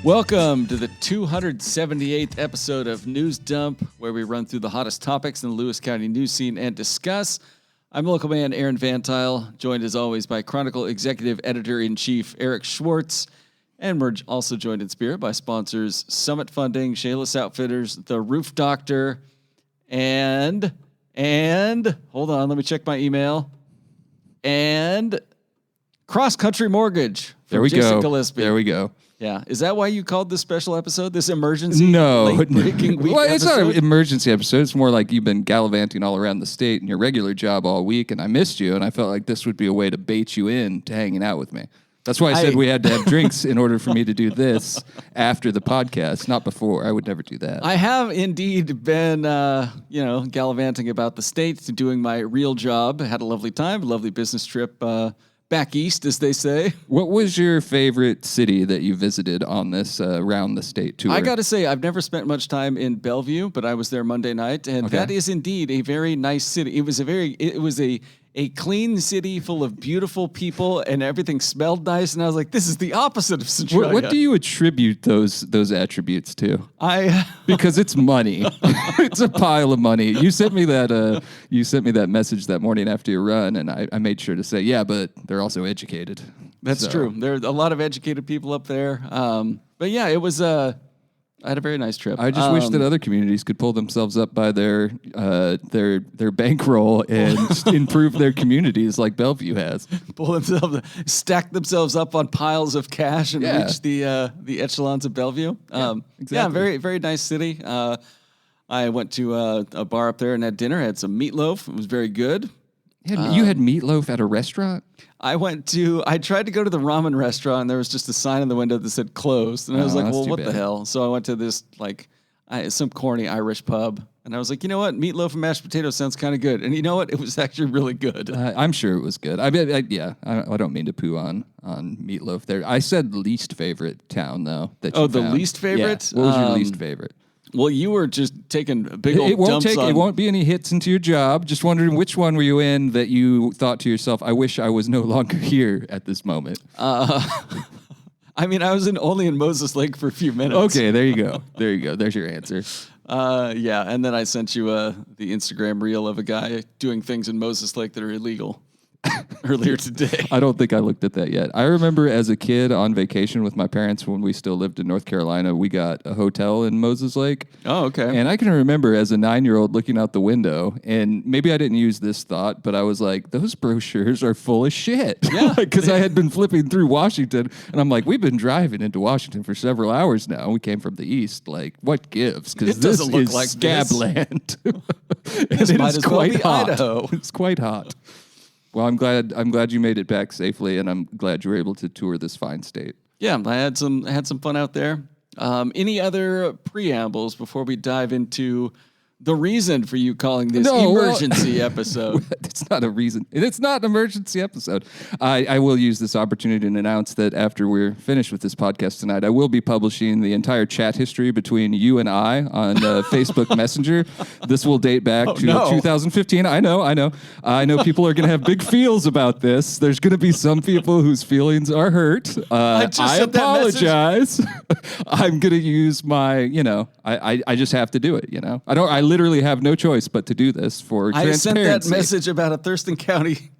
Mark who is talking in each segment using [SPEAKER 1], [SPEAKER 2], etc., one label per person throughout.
[SPEAKER 1] Welcome to the 278th episode of News Dump, where we run through the hottest topics in the Lewis County news scene and discuss. I'm local man Aaron VanTuyl, joined as always by Chronicle Executive Editor-in-Chief Eric Schwartz, and we're also joined in spirit by sponsors Summit Funding, Shayless Outfitters, The Roof Doctor, and hold on, let me check my email, and Cross Country Mortgage.
[SPEAKER 2] There we
[SPEAKER 1] Jason
[SPEAKER 2] go.
[SPEAKER 1] Gillespie.
[SPEAKER 2] There we go.
[SPEAKER 1] Yeah. Is that why you called this special episode, this emergency?
[SPEAKER 2] No.
[SPEAKER 1] Late-breaking week
[SPEAKER 2] well, it's
[SPEAKER 1] episode?
[SPEAKER 2] not an emergency episode. It's more like you've been gallivanting all around the state in your regular job all week, and I missed you, and I felt like this would be a way to bait you in to hanging out with me. That's why I said we had to have drinks in order for me to do this after the podcast, not before. I would never do that.
[SPEAKER 1] I have indeed been, gallivanting about the state, doing my real job. Had a lovely time, a lovely business trip back east, as they say.
[SPEAKER 2] What was your favorite city that you visited on this round the state tour?
[SPEAKER 1] I got to say, I've never spent much time in Bellevue, but I was there Monday night, and that is indeed a very nice city. It was a clean city full of beautiful people, and everything smelled nice. And I was like, this is the opposite of Centralia.
[SPEAKER 2] What do you attribute those attributes to? Because it's money. It's a pile of money. You sent me that message that morning after your run, and I made sure to say, yeah, but they're also educated.
[SPEAKER 1] That's true. There are a lot of educated people up there. But yeah, it was I had a very nice trip.
[SPEAKER 2] I just wish that other communities could pull themselves up by their bankroll and improve their communities like Bellevue has.
[SPEAKER 1] Stack themselves up on piles of cash and reach the echelons of Bellevue.
[SPEAKER 2] Exactly.
[SPEAKER 1] Yeah, very, very nice city. I went to a bar up there and had dinner. Had some meatloaf. It was very good.
[SPEAKER 2] You had meatloaf at a restaurant?
[SPEAKER 1] I tried to go to the ramen restaurant, and there was just a sign in the window that said closed. And I was like, well, what the hell? So I went to this, some corny Irish pub. And I was like, you know what? Meatloaf and mashed potatoes sounds kind of good. And you know what? It was actually really good.
[SPEAKER 2] I'm sure it was good. I don't mean to poo on meatloaf there. I said least favorite town, though.
[SPEAKER 1] The least favorite?
[SPEAKER 2] Yeah. What was your least favorite?
[SPEAKER 1] Well, you were just taking big old dumps on...
[SPEAKER 2] It won't be any hits into your job. Just wondering which one were you in that you thought to yourself, I wish I was no longer here at this moment.
[SPEAKER 1] I was only in Moses Lake for a few minutes.
[SPEAKER 2] Okay, there you go. There's your answer.
[SPEAKER 1] And then I sent you the Instagram reel of a guy doing things in Moses Lake that are illegal earlier today.
[SPEAKER 2] I don't think I looked at that yet. I remember as a kid on vacation with my parents when we still lived in North Carolina, we got a hotel in Moses Lake.
[SPEAKER 1] Oh, okay.
[SPEAKER 2] And I can remember as a 9-year-old looking out the window, and maybe I didn't use this thought, but I was like, those brochures are full of shit.
[SPEAKER 1] Yeah.
[SPEAKER 2] Because I had been flipping through Washington, and I'm like, we've been driving into Washington for several hours now. We came from the east. Like, what gives? Because this
[SPEAKER 1] doesn't look
[SPEAKER 2] is
[SPEAKER 1] like
[SPEAKER 2] scab
[SPEAKER 1] this.
[SPEAKER 2] land.
[SPEAKER 1] This might as well be Idaho.
[SPEAKER 2] It's quite hot. Well, I'm glad you made it back safely, and I'm glad you were able to tour this fine state.
[SPEAKER 1] Yeah, I had some fun out there. Any other preambles before we dive into the reason for you calling this emergency episode?
[SPEAKER 2] It's not a reason. It's not an emergency episode. I will use this opportunity to announce that after we're finished with this podcast tonight, I will be publishing the entire chat history between you and I on Facebook Messenger. This will date back to 2015. I know. I know people are going to have big feels about this. There's going to be some people whose feelings are hurt. I apologize. I'm going to use my, I just have to do it, I literally have no choice but to do this for transparency.
[SPEAKER 1] I sent that message about a Thurston County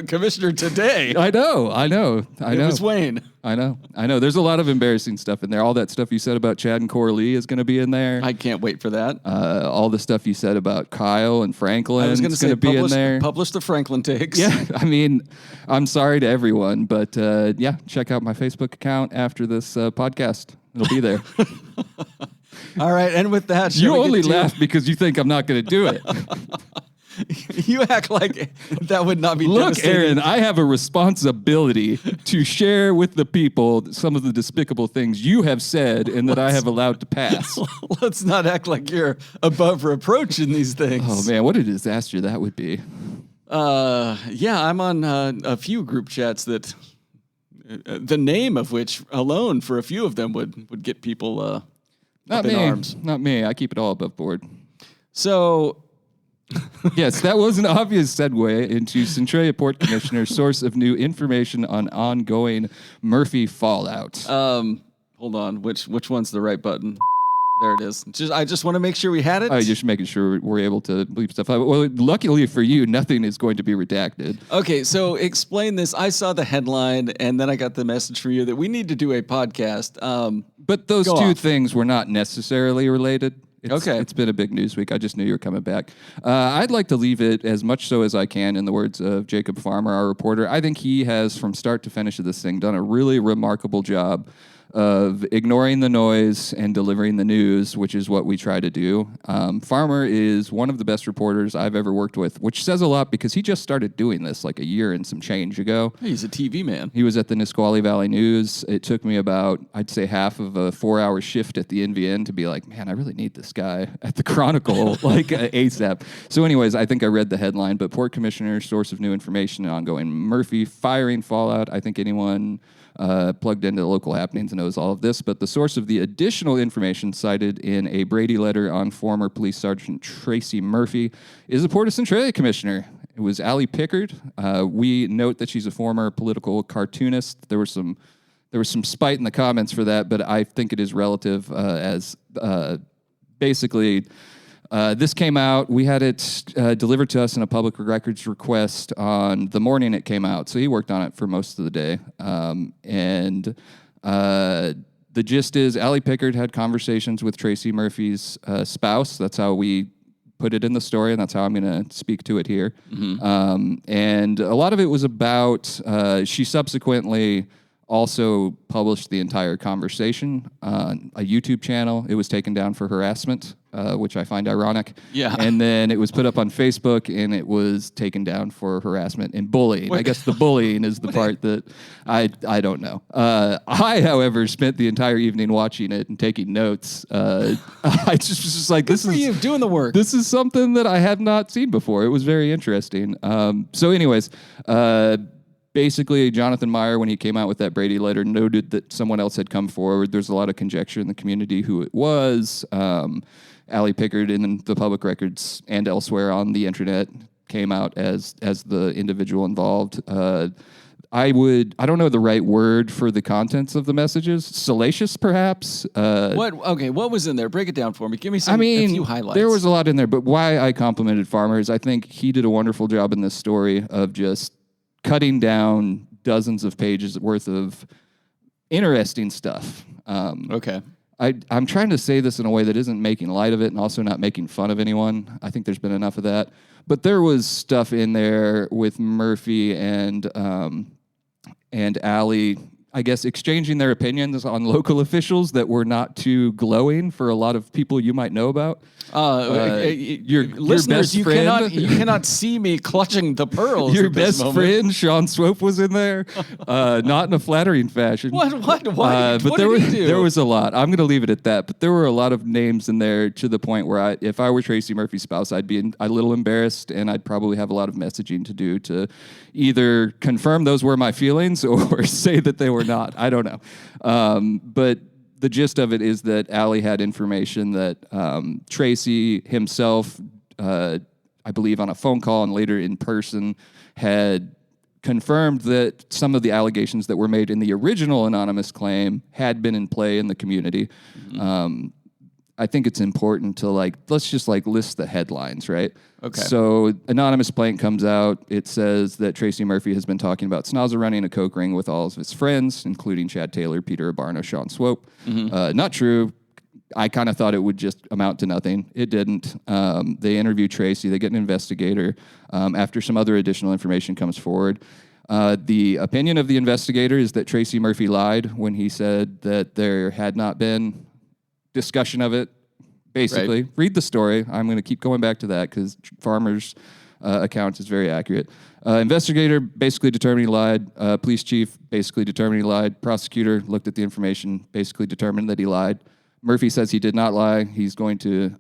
[SPEAKER 1] commissioner today.
[SPEAKER 2] I know.
[SPEAKER 1] It was Wayne.
[SPEAKER 2] I know. There's a lot of embarrassing stuff in there. All that stuff you said about Chad and Coralie is going to be in there.
[SPEAKER 1] I can't wait for that.
[SPEAKER 2] All the stuff you said about Kyle and Franklin is going to be in there.
[SPEAKER 1] Publish the Franklin takes.
[SPEAKER 2] Yeah, I'm sorry to everyone, but check out my Facebook account after this podcast. It'll be there.
[SPEAKER 1] All right, and with that...
[SPEAKER 2] You only laugh because you think I'm not going to do it.
[SPEAKER 1] You act like that would not be
[SPEAKER 2] devastating. Look, Aaron, I have a responsibility to share with the people some of the despicable things you have said and that I have allowed to pass.
[SPEAKER 1] Let's not act like you're above reproach in these things.
[SPEAKER 2] Oh, man, what a disaster that would be.
[SPEAKER 1] I'm on a few group chats that... the name of which alone for a few of them would get people...
[SPEAKER 2] Not
[SPEAKER 1] up
[SPEAKER 2] me.
[SPEAKER 1] in arms.
[SPEAKER 2] Not me. I keep it all above board.
[SPEAKER 1] So,
[SPEAKER 2] yes, that was an obvious segue into Centralia Port Commissioner, source of new information on ongoing Murphy fallout.
[SPEAKER 1] Hold on. Which one's the right button? There it is. I just want to make sure we had it.
[SPEAKER 2] Just making sure we're able to bleep stuff out. Well, luckily for you, nothing is going to be redacted.
[SPEAKER 1] Okay, so explain this. I saw the headline, and then I got the message from you that we need to do a podcast.
[SPEAKER 2] But those two things were not necessarily related. It's been a big news week. I just knew you were coming back. I'd like to leave it as much so as I can, in the words of Jacob Farmer, our reporter. I think he has, from start to finish of this thing, done a really remarkable job of ignoring the noise and delivering the news, which is what we try to do. Farmer is one of the best reporters I've ever worked with, which says a lot because he just started doing this like a year and some change ago.
[SPEAKER 1] He's a TV man.
[SPEAKER 2] He was at the Nisqually Valley News. It took me about, I'd say, half of a 4-hour shift at the NVN to be like, man, I really need this guy at the Chronicle, like ASAP. So anyways, I think I read the headline, but Port Commissioner, source of new information and ongoing Murphy firing fallout. I think anyone plugged into local happenings knows all of this, but the source of the additional information cited in a Brady letter on former Police Sergeant Tracy Murphy is the Port of Centralia Commissioner. It was Allie Pickard. We note that she's a former political cartoonist. There was some spite in the comments for that, but I think it is relative as basically... this came out. We had it delivered to us in a public records request on the morning it came out. So he worked on it for most of the day. The gist is Allie Pickard had conversations with Tracy Murphy's spouse. That's how we put it in the story, and that's how I'm going to speak to it here. Mm-hmm. And a lot of it was about, she subsequently also published the entire conversation on a YouTube channel. It was taken down for harassment, which I find ironic.
[SPEAKER 1] Yeah.
[SPEAKER 2] And then it was put up on Facebook, and it was taken down for harassment and bullying. I guess the bullying is the part that I don't know. I, however, spent the entire evening watching it and taking notes. I just was just like,
[SPEAKER 1] Good for you, doing the work.
[SPEAKER 2] This is something that I had not seen before. It was very interesting. So anyways, basically, Jonathan Meyer, when he came out with that Brady letter, noted that someone else had come forward. There's a lot of conjecture in the community who it was. Allie Pickard in the public records and elsewhere on the internet came out as the individual involved. I don't know the right word for the contents of the messages. Salacious, perhaps.
[SPEAKER 1] What was in there? Break it down for me. Give me a few highlights.
[SPEAKER 2] There was a lot in there, but why I complimented Farmer is I think he did a wonderful job in this story of just cutting down dozens of pages worth of interesting stuff. I'm trying to say this in a way that isn't making light of it and also not making fun of anyone. I think there's been enough of that. But there was stuff in there with Murphy and Allie, I guess, exchanging their opinions on local officials that were not too glowing for a lot of people you might know about.
[SPEAKER 1] Your listeners,
[SPEAKER 2] your best
[SPEAKER 1] you cannot see me clutching the pearls.
[SPEAKER 2] Your best friend, Sean Swope, was in there, not in a flattering fashion.
[SPEAKER 1] What? Why?
[SPEAKER 2] But there was a lot. I'm going to leave it at that. But there were a lot of names in there to the point where if I were Tracy Murphy's spouse, I'd be a little embarrassed, and I'd probably have a lot of messaging to do to either confirm those were my feelings or say that they were not. I don't know. But the gist of it is that Allie had information that Tracy himself, I believe on a phone call and later in person, had confirmed that some of the allegations that were made in the original anonymous claim had been in play in the community. Mm-hmm. I think it's important to let's just list the headlines, right?
[SPEAKER 1] Okay.
[SPEAKER 2] So anonymous plaint comes out. It says that Tracy Murphy has been talking about Snozza running a coke ring with all of his friends, including Chad Taylor, Peter Abarno, Sean Swope. Mm-hmm. Not true. I kind of thought it would just amount to nothing. It didn't. They interview Tracy. They get an investigator. After some other additional information comes forward, the opinion of the investigator is that Tracy Murphy lied when he said that there had not been discussion of it. Basically, right. Read the story. I'm going to keep going back to that because Farmer's account is very accurate. Investigator basically determined he lied. Police chief basically determined he lied. Prosecutor looked at the information, basically determined that he lied. Murphy says he did not lie. He's going to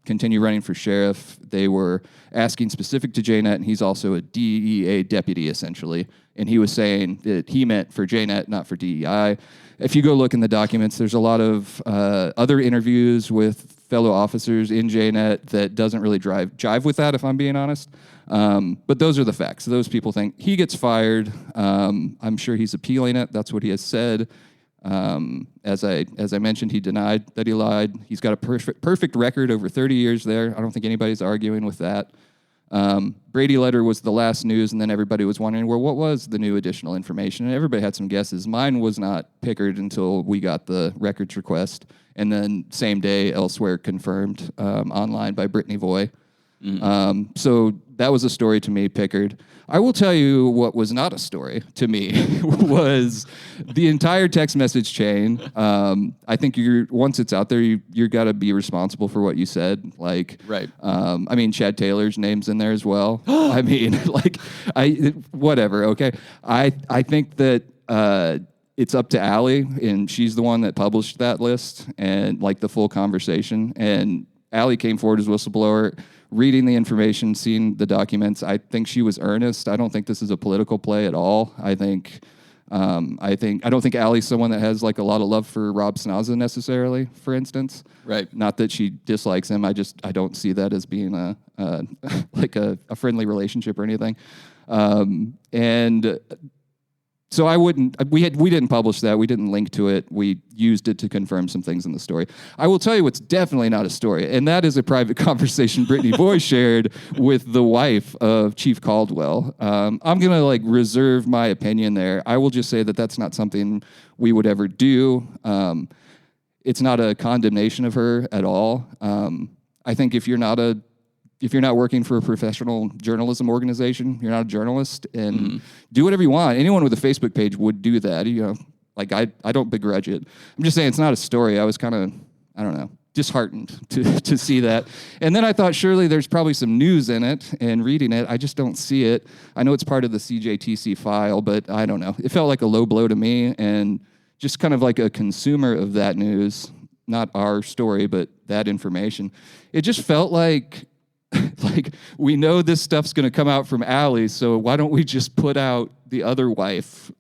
[SPEAKER 2] continue running for sheriff. They were asking specific to JNet, and he's also a DEA deputy, essentially. And he was saying that he meant for JNet, not for DEI. If you go look in the documents, there's a lot of other interviews with fellow officers in JNet that doesn't really jive with that, if I'm being honest. But those are the facts. Those people think he gets fired. I'm sure he's appealing it. That's what he has said. As I mentioned, he denied that he lied. He's got a perfect record over 30 years there. I don't think anybody's arguing with that. Brady letter was the last news, and then everybody was wondering, well, what was the new additional information? And everybody had some guesses. Mine was not Pickard until we got the records request, and then same day elsewhere confirmed online by Brittany Voy. So that was a story to me, Pickard. I will tell you what was not a story to me was the entire text message chain. I think once it's out there, you're got to be responsible for what you said. Like,
[SPEAKER 1] right.
[SPEAKER 2] I mean, Chad Taylor's name's in there as well. I mean, whatever. Okay. I think that, it's up to Allie, and she's the one that published that list and like the full conversation. And Allie came forward as whistleblower, reading the information, seeing the documents. I think she was earnest. I don't think this is a political play at all. I don't think Allie's someone that has like a lot of love for Rob Snaza necessarily, for instance. Right. Not that she dislikes him. I don't see that as being a friendly relationship or anything. So we didn't publish that. We didn't link to it. We used it to confirm some things in the story. I will tell you what's definitely not a story, and that is a private conversation Brittany Voy shared with the wife of Chief Caldwell. I'm going to reserve my opinion there. I will just say that that's not something we would ever do. It's not a condemnation of her at all. I think if you're not working for a professional journalism organization, you're not a journalist, and do whatever you want. Anyone with a Facebook page would do that. I don't begrudge it. I'm just saying it's not a story. I was kind of, I don't know, disheartened to see that. And then I thought surely there's probably some news in it, and reading it, I just don't see it. I know it's part of the CJTC file, but I don't know. It felt like a low blow to me, and just kind of like a consumer of that news, not our story, but that information. It just felt like we know this stuff's going to come out from Allie, so why don't we just put out the other wife,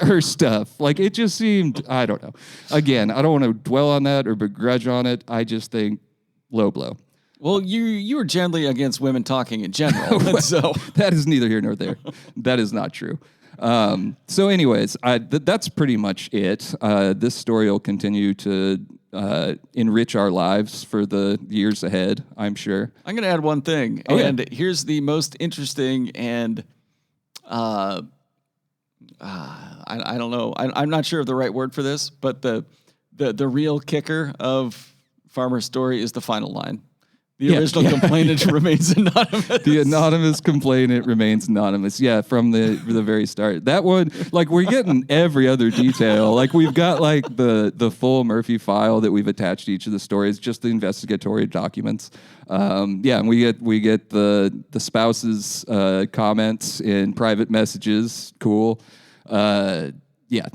[SPEAKER 2] her stuff? It just seemed, I don't know. Again, I don't want to dwell on that or begrudge on it. I just think low blow.
[SPEAKER 1] Well, you were generally against women talking in general,
[SPEAKER 2] well,
[SPEAKER 1] so
[SPEAKER 2] that is neither here nor there. That is not true. So anyways, that's pretty much it. This story will continue to enrich our lives for the years ahead, I'm sure.
[SPEAKER 1] I'm going to add one thing. Okay. And here's the most interesting and I don't know. I'm not sure of the right word for this, but the real kicker of Farmer's story is the final line. The original complainant remains anonymous.
[SPEAKER 2] The anonymous complainant remains anonymous. Yeah, from the very start. That one, we're getting every other detail. We've got the full Murphy file that we've attached to each of the stories, just the investigatory documents. And we get the spouse's comments in private messages. Cool.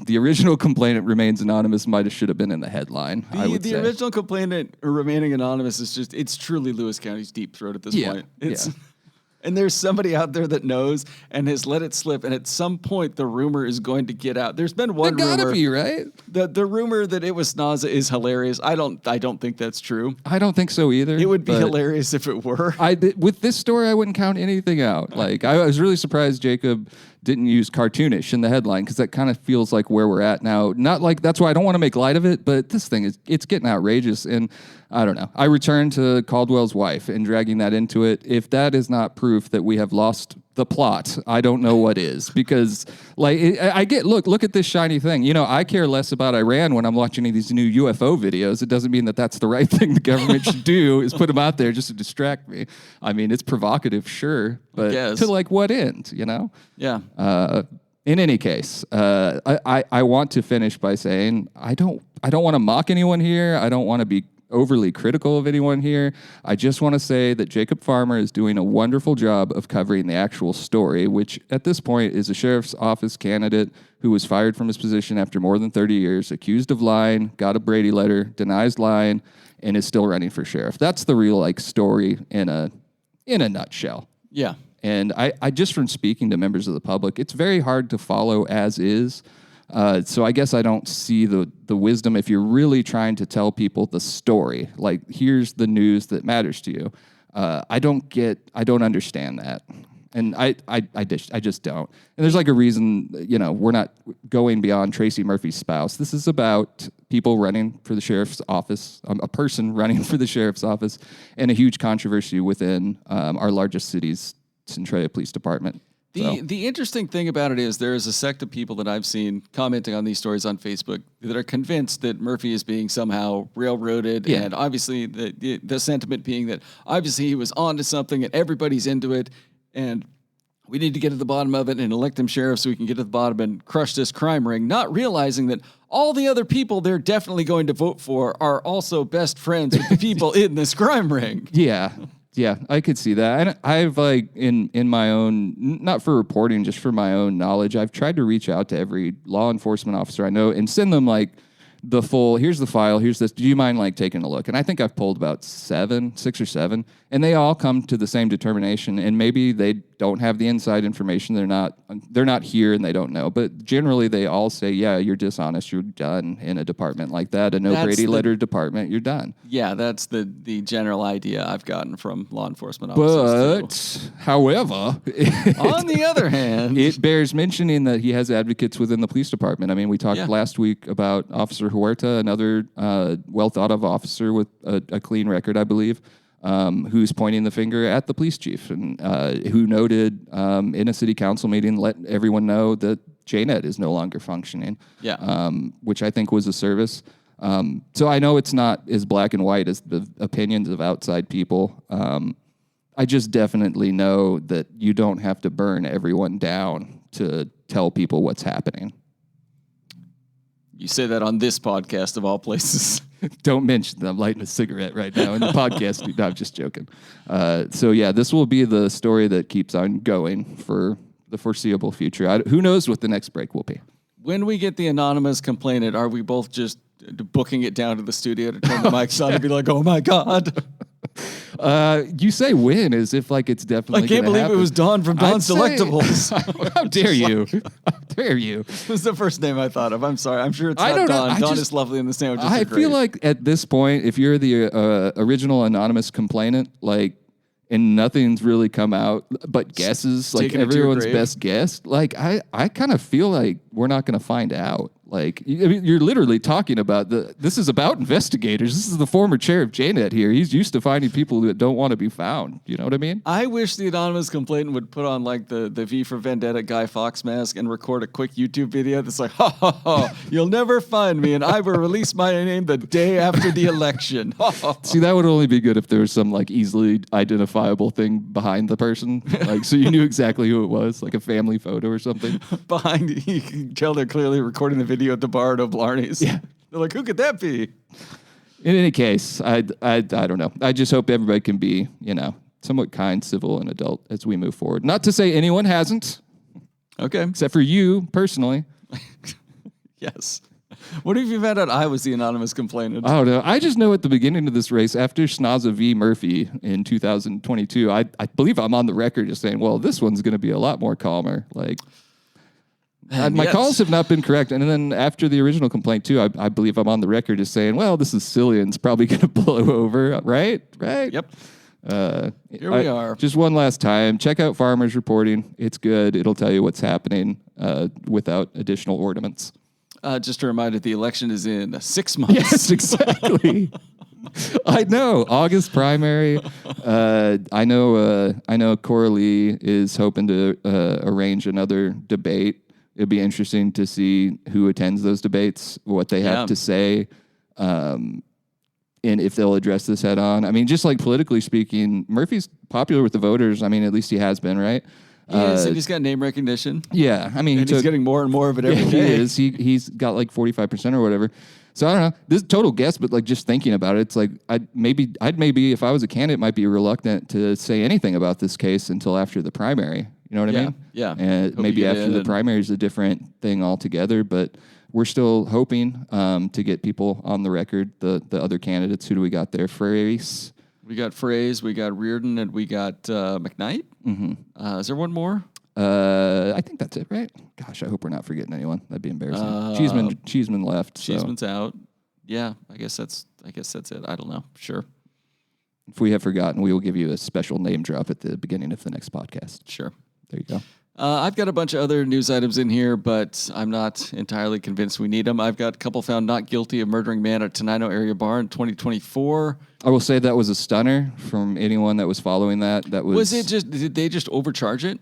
[SPEAKER 2] The original complainant remains anonymous should have been in the headline, I would say.
[SPEAKER 1] The original complainant remaining anonymous is it's truly Lewis County's deep throat at this point. And there's somebody out there that knows and has let it slip, and at some point the rumor is going to get out. There's been one rumor.
[SPEAKER 2] Gotta be, right?
[SPEAKER 1] The rumor that it was Snaza is hilarious. I don't think that's true.
[SPEAKER 2] I don't think so either.
[SPEAKER 1] It would be hilarious if it were.
[SPEAKER 2] With this story, I wouldn't count anything out. I was really surprised Jacob didn't use cartoonish in the headline, because that kind of feels like where we're at now. Not that's why I don't want to make light of it, but this thing it's getting outrageous, and I don't know. I return to Caldwell's wife and dragging that into it. If that is not proof that we have lost the plot, I don't know what is, because I get, look at this shiny thing. I care less about Iran when I'm watching these new UFO videos. It doesn't mean that that's the right thing the government should do, is put them out there just to distract me. I mean, it's provocative, sure, but to what end,
[SPEAKER 1] Yeah.
[SPEAKER 2] In any case, I want to finish by saying I don't want to mock anyone here. I don't want to be overly critical of anyone here. I just want to say that Jacob Farmer is doing a wonderful job of covering the actual story, which at this point is a sheriff's office candidate who was fired from his position after more than 30 years, accused of lying, got a Brady letter, denies lying, and is still running for sheriff. That's the real story in a nutshell.
[SPEAKER 1] Yeah.
[SPEAKER 2] And I just, from speaking to members of the public, it's very hard to follow as is. So I guess I don't see the wisdom if you're really trying to tell people the story. Here's the news that matters to you. I don't understand that. And I just don't. And there's like a reason, we're not going beyond Tracy Murphy's spouse. This is about people running for the sheriff's office, a person running for the sheriff's office, and a huge controversy within our largest city's Centralia Police Department.
[SPEAKER 1] The interesting thing about it is there is a sect of people that I've seen commenting on these stories on Facebook that are convinced that Murphy is being somehow railroaded, and obviously the sentiment being that obviously he was onto something and everybody's into it, and we need to get to the bottom of it and elect him sheriff so we can get to the bottom and crush this crime ring, not realizing that all the other people they're definitely going to vote for are also best friends with the people in this crime ring.
[SPEAKER 2] Yeah, I could see that. And I've in my own, not for reporting, just for my own knowledge, I've tried to reach out to every law enforcement officer I know and send them the full, here's the file, here's this, do you mind taking a look? And I think I've pulled about 6 or 7, and they all come to the same determination, and maybe they don't have the inside information, they're not here and they don't know, but generally they all say, yeah, you're dishonest, you're done in a department like that, a no Brady letter department, you're done.
[SPEAKER 1] Yeah, that's the general idea I've gotten from law enforcement officers.
[SPEAKER 2] But, however,
[SPEAKER 1] on the other hand,
[SPEAKER 2] it bears mentioning that he has advocates within the police department. I mean, we talked last week about Officer Huerta, another well thought of officer with a clean record, I believe, who's pointing the finger at the police chief, and who noted in a city council meeting, let everyone know that JNet is no longer functioning, which I think was a service. So I know it's not as black and white as the opinions of outside people. I just definitely know that you don't have to burn everyone down to tell people what's happening.
[SPEAKER 1] You say that on this podcast of all places.
[SPEAKER 2] Don't mention that I'm lighting a cigarette right now in the podcast. No, I'm just joking. So yeah, this will be the story that keeps on going for the foreseeable future. Who knows what the next break will be?
[SPEAKER 1] When we get the anonymous complainant, are we both just booking it down to the studio to turn the mics on and be like, oh my God?
[SPEAKER 2] You say when as if it's definitely.
[SPEAKER 1] I can't believe
[SPEAKER 2] happen.
[SPEAKER 1] It was Dawn from Dawn's Delectables.
[SPEAKER 2] How dare you? How dare you?
[SPEAKER 1] It was the first name I thought of. I'm sorry. I'm sure it's not Dawn. Dawn is lovely and the sandwiches are great.
[SPEAKER 2] feel like at this point, if you're the original anonymous complainant, and nothing's really come out but guesses, everyone's best guess, I kind of feel like we're not going to find out. You're literally talking about this is about investigators. This is the former chair of JNet here. He's used to finding people that don't want to be found. You know what I mean?
[SPEAKER 1] I wish the anonymous complainant would put on the V for Vendetta Guy Fawkes mask and record a quick YouTube video that's like, ha ha ha, you'll never find me and I will release my name the day after the election.
[SPEAKER 2] See, that would only be good if there was some easily identifiable thing behind the person. So you knew exactly who it was, like a family photo or something.
[SPEAKER 1] Behind, you can tell they're clearly recording the video at the bar at O'Blarney's. Yeah. They're like, who could that be?
[SPEAKER 2] In any case, I don't know. I just hope everybody can be, somewhat kind, civil, and adult as we move forward. Not to say anyone hasn't.
[SPEAKER 1] Okay.
[SPEAKER 2] Except for you, personally.
[SPEAKER 1] Yes. What if you found out I was the anonymous complainant?
[SPEAKER 2] Oh, no. I just know at the beginning of this race, after Schnaza v. Murphy in 2022, I believe I'm on the record as saying, well, this one's going to be a lot more calmer. My calls have not been correct. And then after the original complaint, too, I believe I'm on the record as saying, well, this is silly and it's probably going to blow over. Right?
[SPEAKER 1] Yep. Here we are.
[SPEAKER 2] Just one last time. Check out Farmers Reporting. It's good. It'll tell you what's happening without additional ornaments.
[SPEAKER 1] Just a reminder, the election is in 6 months.
[SPEAKER 2] Yes, exactly. I know. August primary. I know Coralie is hoping to arrange another debate. It'd be interesting to see who attends those debates, what they have to say, and if they'll address this head on. I mean, just politically speaking, Murphy's popular with the voters. I mean, at least he has been, right?
[SPEAKER 1] He is, and he's got name recognition.
[SPEAKER 2] Yeah, I mean,
[SPEAKER 1] he's getting more and more of it every day.
[SPEAKER 2] He is. He's got 45% or whatever. So I don't know. This is a total guess, but just thinking about it, it's I'd maybe if I was a candidate, might be reluctant to say anything about this case until after the primary. You know what I mean?
[SPEAKER 1] Yeah.
[SPEAKER 2] And maybe after the primary is a different thing altogether, but we're still hoping to get people on the record. The other candidates, who do we got there? Fraze.
[SPEAKER 1] We got Fraze, we got Reardon, and we got McKnight.
[SPEAKER 2] Mm-hmm.
[SPEAKER 1] Is there one more?
[SPEAKER 2] I think that's it, right? Gosh, I hope we're not forgetting anyone. That'd be embarrassing. Cheeseman left.
[SPEAKER 1] Cheeseman's out. Yeah, I guess that's it. I don't know. Sure.
[SPEAKER 2] If we have forgotten, we will give you a special name drop at the beginning of the next podcast.
[SPEAKER 1] Sure.
[SPEAKER 2] There you go.
[SPEAKER 1] I've got a bunch of other news items in here, but I'm not entirely convinced we need them. I've got a couple found not guilty of murdering man at Tenino area bar in 2024.
[SPEAKER 2] I will say that was a stunner from anyone that was following that.
[SPEAKER 1] Did they just overcharge it?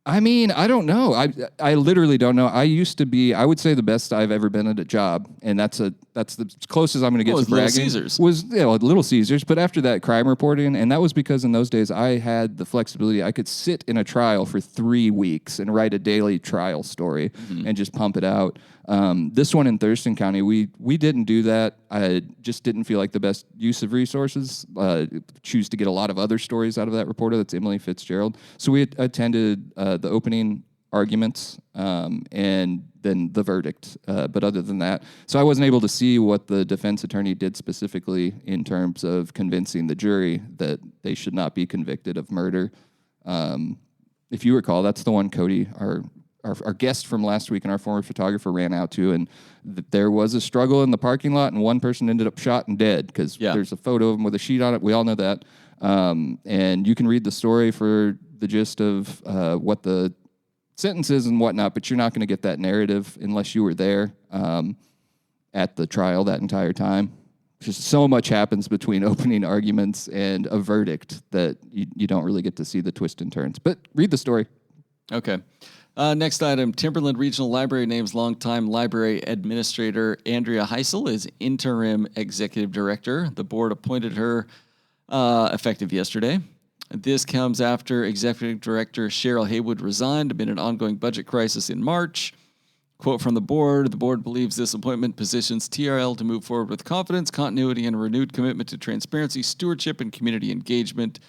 [SPEAKER 2] I mean, I don't know. I literally don't know. I would say the best I've ever been at a job, and that's the closest I'm going to get to bragging.
[SPEAKER 1] Little Caesars.
[SPEAKER 2] Was Little Caesars, but after that, crime reporting, and that was because in those days I had the flexibility. I could sit in a trial for 3 weeks and write a daily trial story and just pump it out. This one in Thurston County, we didn't do that. I just didn't feel like the best use of resources. Choose to get a lot of other stories out of that reporter. That's Emily Fitzgerald. So we attended the opening arguments and then the verdict. But other than that, so I wasn't able to see what the defense attorney did specifically in terms of convincing the jury that they should not be convicted of murder. If you recall, that's the one Cody, our guest from last week and our former photographer ran out to, and there was a struggle in the parking lot, and one person ended up shot and dead because there's a photo of him with a sheet on it. We all know that. And you can read the story for the gist of what the sentence is and whatnot, but you're not going to get that narrative unless you were there at the trial that entire time. Just so much happens between opening arguments and a verdict that you don't really get to see the twists and turns. But read the story.
[SPEAKER 1] Okay. Next item, Timberland Regional Library names longtime library administrator Andrea Heisel as interim executive director. The board appointed her effective yesterday. This comes after executive director Cheryl Haywood resigned amid an ongoing budget crisis in March. Quote from the board believes this appointment positions TRL to move forward with confidence, continuity, and a renewed commitment to transparency, stewardship, and community engagement.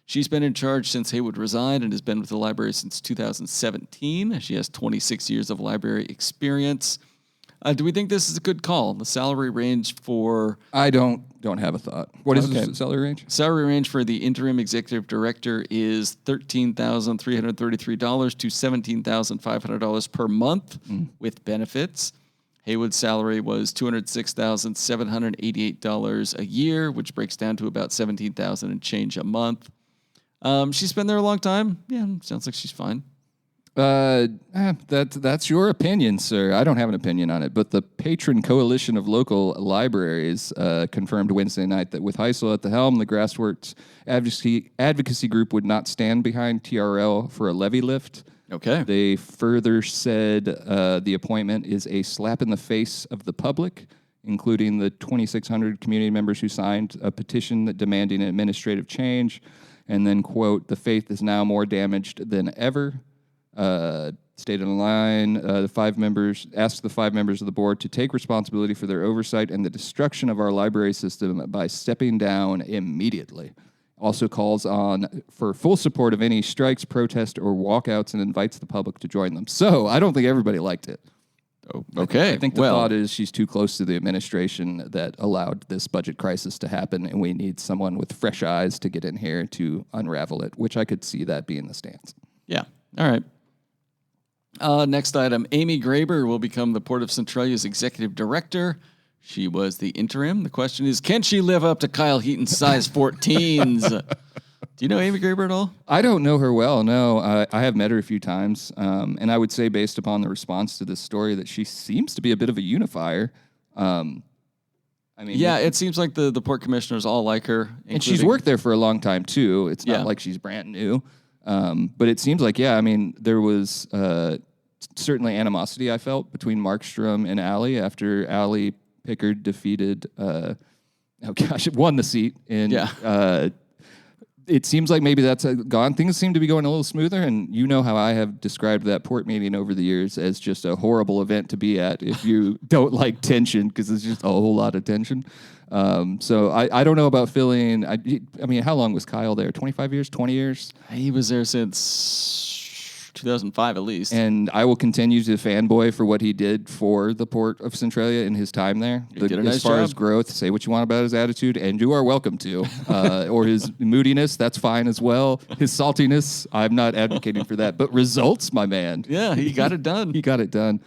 [SPEAKER 1] She's been in charge since Haywood resigned and has been with the library since 2017. She has 26 years of library experience. Do we think this is a good call? The salary range for...
[SPEAKER 2] I don't have a thought. What is the salary range?
[SPEAKER 1] Salary range for the interim executive director is $13,333 to $17,500 per month with benefits. Haywood's salary was $206,788 a year, which breaks down to about $17,000 and change a month. She's been there a long time. Yeah, sounds like she's fine.
[SPEAKER 2] That's your opinion, sir. I don't have an opinion on it. But the Patron Coalition of Local Libraries confirmed Wednesday night that with Heisel at the helm, the grassroots advocacy group would not stand behind TRL for a levy lift.
[SPEAKER 1] Okay.
[SPEAKER 2] They further said the appointment is a slap in the face of the public, including the 2,600 community members who signed a petition demanding an administrative change. And then, quote, the faith is now more damaged than ever. Stated in line, the 5 members asked the 5 members of the board to take responsibility for their oversight and the destruction of our library system by stepping down immediately. Also calls on for full support of any strikes, protests, or walkouts and invites the public to join them. So I don't think everybody liked it.
[SPEAKER 1] Oh, okay.
[SPEAKER 2] I think the thought is she's too close to the administration that allowed this budget crisis to happen, and we need someone with fresh eyes to get in here to unravel it, which I could see that being the stance.
[SPEAKER 1] Yeah. All right. Next item, Amy Graber will become the Port of Centralia's executive director. She was the interim. The question is, can she live up to Kyle Heaton's size 14s? Do you know Amy Graber at all?
[SPEAKER 2] I don't know her well, no. I have met her a few times, and I would say based upon the response to this story that she seems to be a bit of a unifier.
[SPEAKER 1] It seems like the port commissioners all like her.
[SPEAKER 2] And she's worked there for a long time, too. It's not like she's brand new. But it seems like, there was certainly animosity I felt between Markstrom and Allie after Allie Pickard defeated, won the seat. And it seems like maybe that's gone. Things seem to be going a little smoother, and you know how I have described that port meeting over the years as just a horrible event to be at if you don't like tension, because it's just a whole lot of tension. So I don't know about feeling. I mean, how long was Kyle there? 25 years? 20 years?
[SPEAKER 1] He was there since 2005 at least.
[SPEAKER 2] And I will continue to fanboy for what he did for the Port of Centralia in his time there. As far as growth, say what you want about his attitude, and you are welcome to. Or his moodiness, that's fine as well. His saltiness, I'm not advocating for that. But results, my man.
[SPEAKER 1] Yeah, he got it done.
[SPEAKER 2] He got it done.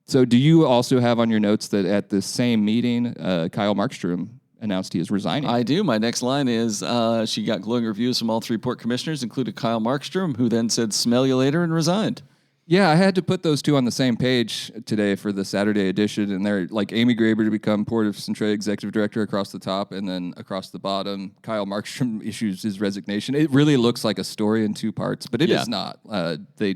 [SPEAKER 2] So do you also have on your notes that at the same meeting, Kyle Markstrom announced he is resigning.
[SPEAKER 1] I do. My next line is she got glowing reviews from all 3 port commissioners, including Kyle Markstrom, who then said, "Smell you later," and resigned.
[SPEAKER 2] Yeah, I had to put those two on the same page today for the Saturday edition, and they're like Amy Graber to become Port of Centralia Executive Director across the top, and then across the bottom, Kyle Markstrom issues his resignation. It really looks like a story in 2 parts, but it is not. They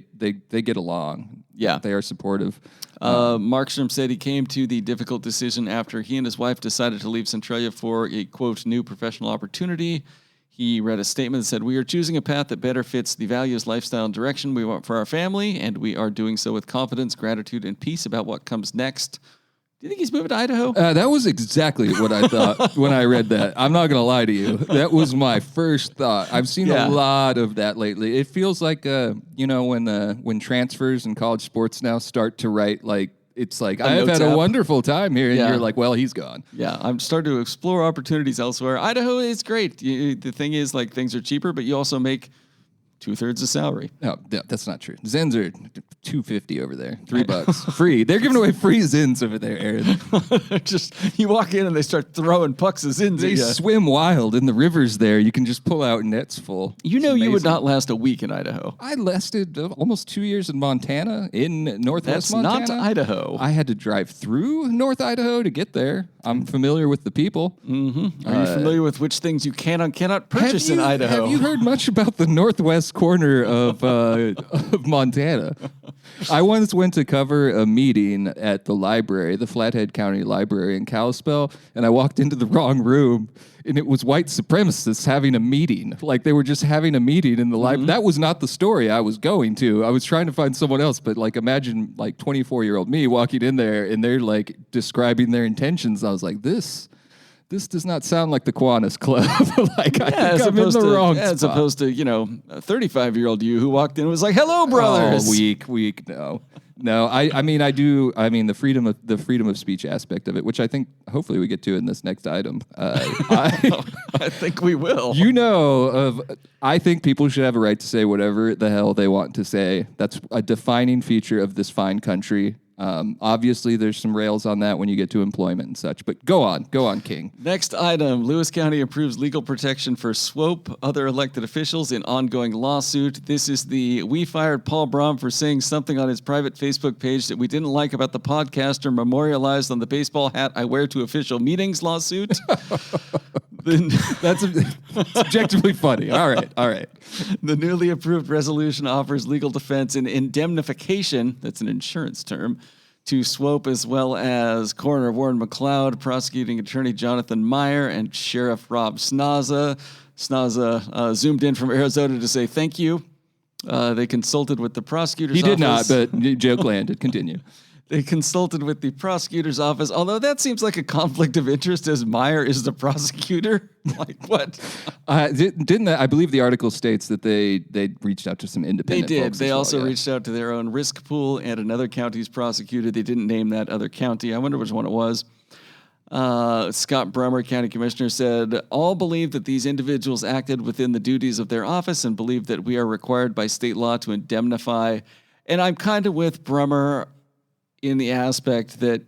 [SPEAKER 2] get along.
[SPEAKER 1] Yeah.
[SPEAKER 2] They are supportive.
[SPEAKER 1] Markstrom said he came to the difficult decision after he and his wife decided to leave Centralia for a, quote, new professional opportunity. He read a statement that said, "We are choosing a path that better fits the values, lifestyle, and direction we want for our family, and we are doing so with confidence, gratitude, and peace about what comes next." Do you think he's moving to Idaho?
[SPEAKER 2] That was exactly what I thought when I read that. I'm not going to lie to you. That was my first thought. I've seen a lot of that lately. It feels like, when transfers in college sports now start to write it's like, I've had a wonderful time here, and you're like, well, he's gone.
[SPEAKER 1] Yeah, I'm starting to explore opportunities elsewhere. Idaho is great. The thing is, things are cheaper, but you also make 2/3 the salary.
[SPEAKER 2] No, that's not true. Zins are $2.50 over there. $3 free. They're giving away free Zins over there, Aaron.
[SPEAKER 1] Just you walk in and they start throwing pucks of Zins.
[SPEAKER 2] They swim wild in the rivers there. You can just pull out nets full.
[SPEAKER 1] You would not last a week in Idaho.
[SPEAKER 2] I lasted almost 2 years in Montana, in northwest Montana.
[SPEAKER 1] That's not Idaho.
[SPEAKER 2] I had to drive through North Idaho to get there. I'm familiar with the people.
[SPEAKER 1] Mm-hmm. Are you familiar with which things you can and cannot purchase in Idaho?
[SPEAKER 2] Have you heard much about the northwest corner of Montana? I once went to cover a meeting at the library, the Flathead County Library in Kalispell, and I walked into the wrong room, and it was white supremacists having a meeting. Like, they were just having a meeting in the library. That was not the story I was going to. I was trying to find someone else, but imagine 24-year-old me walking in there, and they're describing their intentions. I was like, this does not sound like the Kiwanis Club. I think I'm in the wrong spot.
[SPEAKER 1] As opposed to, a 35-year-old you who walked in and was like, "Hello, brothers."
[SPEAKER 2] Oh, weak. No. I do. The freedom of speech aspect of it, which I think hopefully we get to in this next item.
[SPEAKER 1] I think we will.
[SPEAKER 2] I think people should have a right to say whatever the hell they want to say. That's a defining feature of this fine country. Obviously, there's some rails on that when you get to employment and such, but go on, King.
[SPEAKER 1] Next item, Lewis County improves legal protection for Swope, other elected officials in ongoing lawsuit. This is the "We fired Paul Braun for saying something on his private Facebook page that we didn't like about the podcaster memorialized on the baseball hat I wear to official meetings" lawsuit.
[SPEAKER 2] That's subjectively funny. All right.
[SPEAKER 1] The newly approved resolution offers legal defense and indemnification, that's an insurance term, to Swope, as well as Coroner Warren McLeod, Prosecuting Attorney Jonathan Meyer, and Sheriff Rob Snaza. Snaza zoomed in from Arizona to say thank you. They consulted with the prosecutor's office.
[SPEAKER 2] He did not, but joke landed. Continue.
[SPEAKER 1] They consulted with the prosecutor's office, although that seems like a conflict of interest as Meyer is the prosecutor. What?
[SPEAKER 2] I believe the article states that they reached out to some independent
[SPEAKER 1] They did.
[SPEAKER 2] folks
[SPEAKER 1] They also reached out to their own risk pool and another county's prosecutor. They didn't name that other county. I wonder which one it was. Scott Brummer, county commissioner, said, "All believe that these individuals acted within the duties of their office and believe that we are required by state law to indemnify." And I'm kind of with Brummer in the aspect that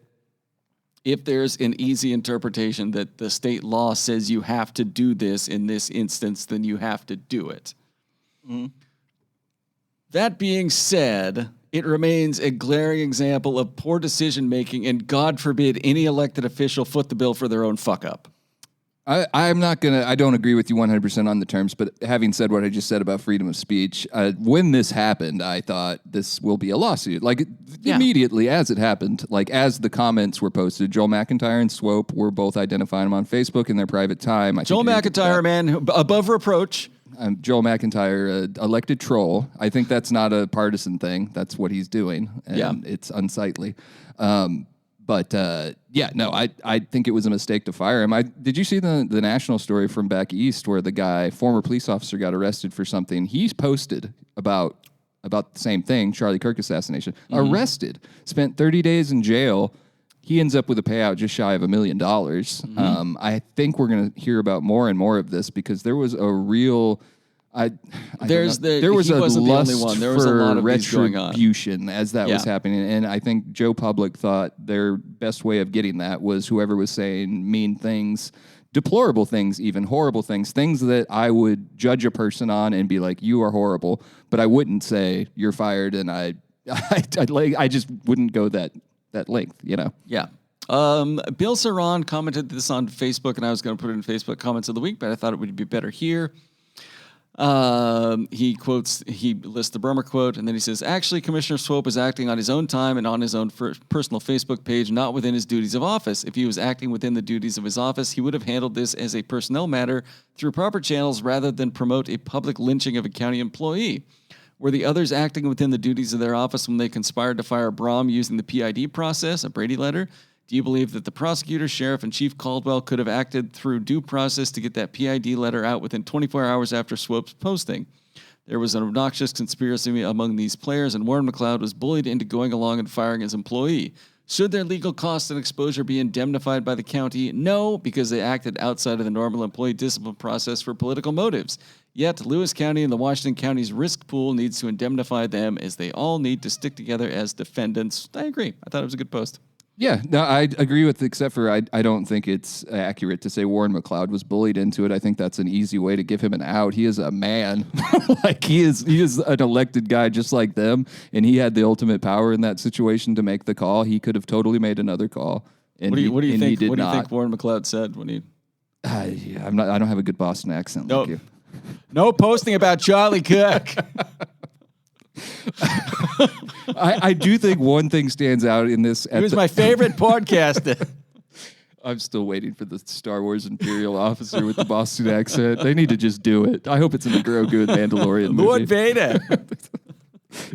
[SPEAKER 1] if there's an easy interpretation that the state law says you have to do this in this instance, then you have to do it. Mm-hmm. That being said, it remains a glaring example of poor decision-making, and God forbid any elected official foot the bill for their own fuck-up.
[SPEAKER 2] I don't agree with you 100% on the terms, but having said what I just said about freedom of speech, when this happened, I thought this will be a lawsuit. Immediately as it happened, as the comments were posted, Joel McIntyre and Swope were both identifying him on Facebook in their private time.
[SPEAKER 1] Joel McIntyre, man, above reproach.
[SPEAKER 2] Joel McIntyre, elected troll. I think that's not a partisan thing. That's what he's doing, and it's unsightly. I think it was a mistake to fire him. Did you see the national story from back east where the former police officer got arrested for something? He's posted about the same thing, Charlie Kirk assassination. Mm-hmm. Arrested, spent 30 days in jail. He ends up with a payout just shy of $1 million. Mm-hmm. I think we're going to hear about more and more of this because there was a real... there was a lust for retribution as that was happening, and I think Joe Public thought their best way of getting that was whoever was saying mean things deplorable things, even horrible things that I would judge a person on and be like, you are horrible, but I wouldn't say you're fired, and I just wouldn't go that length, you know?
[SPEAKER 1] Yeah. Bill Saran commented this on Facebook, and I was going to put it in Facebook comments of the week, but I thought it would be better here. He lists the Bremer quote, and then he says, actually, Commissioner Swope was acting on his own time and on his own personal Facebook page, not within his duties of office. If he was acting within the duties of his office, he would have handled this as a personnel matter through proper channels rather than promote a public lynching of a county employee. Were the others acting within the duties of their office when they conspired to fire Brom using the PID process, a Brady letter? Do you believe that the prosecutor, sheriff, and Chief Caldwell could have acted through due process to get that PID letter out within 24 hours after Swope's posting? There was an obnoxious conspiracy among these players, and Warren McLeod was bullied into going along and firing his employee. Should their legal costs and exposure be indemnified by the county? No, because they acted outside of the normal employee discipline process for political motives. Yet, Lewis County and the Washington County's risk pool needs to indemnify them, as they all need to stick together as defendants. I agree. I thought it was a good post.
[SPEAKER 2] Yeah, no, I agree with, except for I don't think it's accurate to say Warren McLeod was bullied into it. I think that's an easy way to give him an out. He is a man. Like he is an elected guy just like them, and he had the ultimate power in that situation to make the call. He could have totally made another call. And
[SPEAKER 1] what do you think? What do you
[SPEAKER 2] not.
[SPEAKER 1] think Warren McLeod said when he?
[SPEAKER 2] Yeah, I don't have a good Boston accent like you.
[SPEAKER 1] No posting about Charlie Cook.
[SPEAKER 2] I do think one thing stands out in this.
[SPEAKER 1] He was my favorite podcaster.
[SPEAKER 2] I'm still waiting for the Star Wars Imperial officer with the Boston accent. They need to just do it. I hope it's in the Grogu and Mandalorian movie.
[SPEAKER 1] Lord Vader.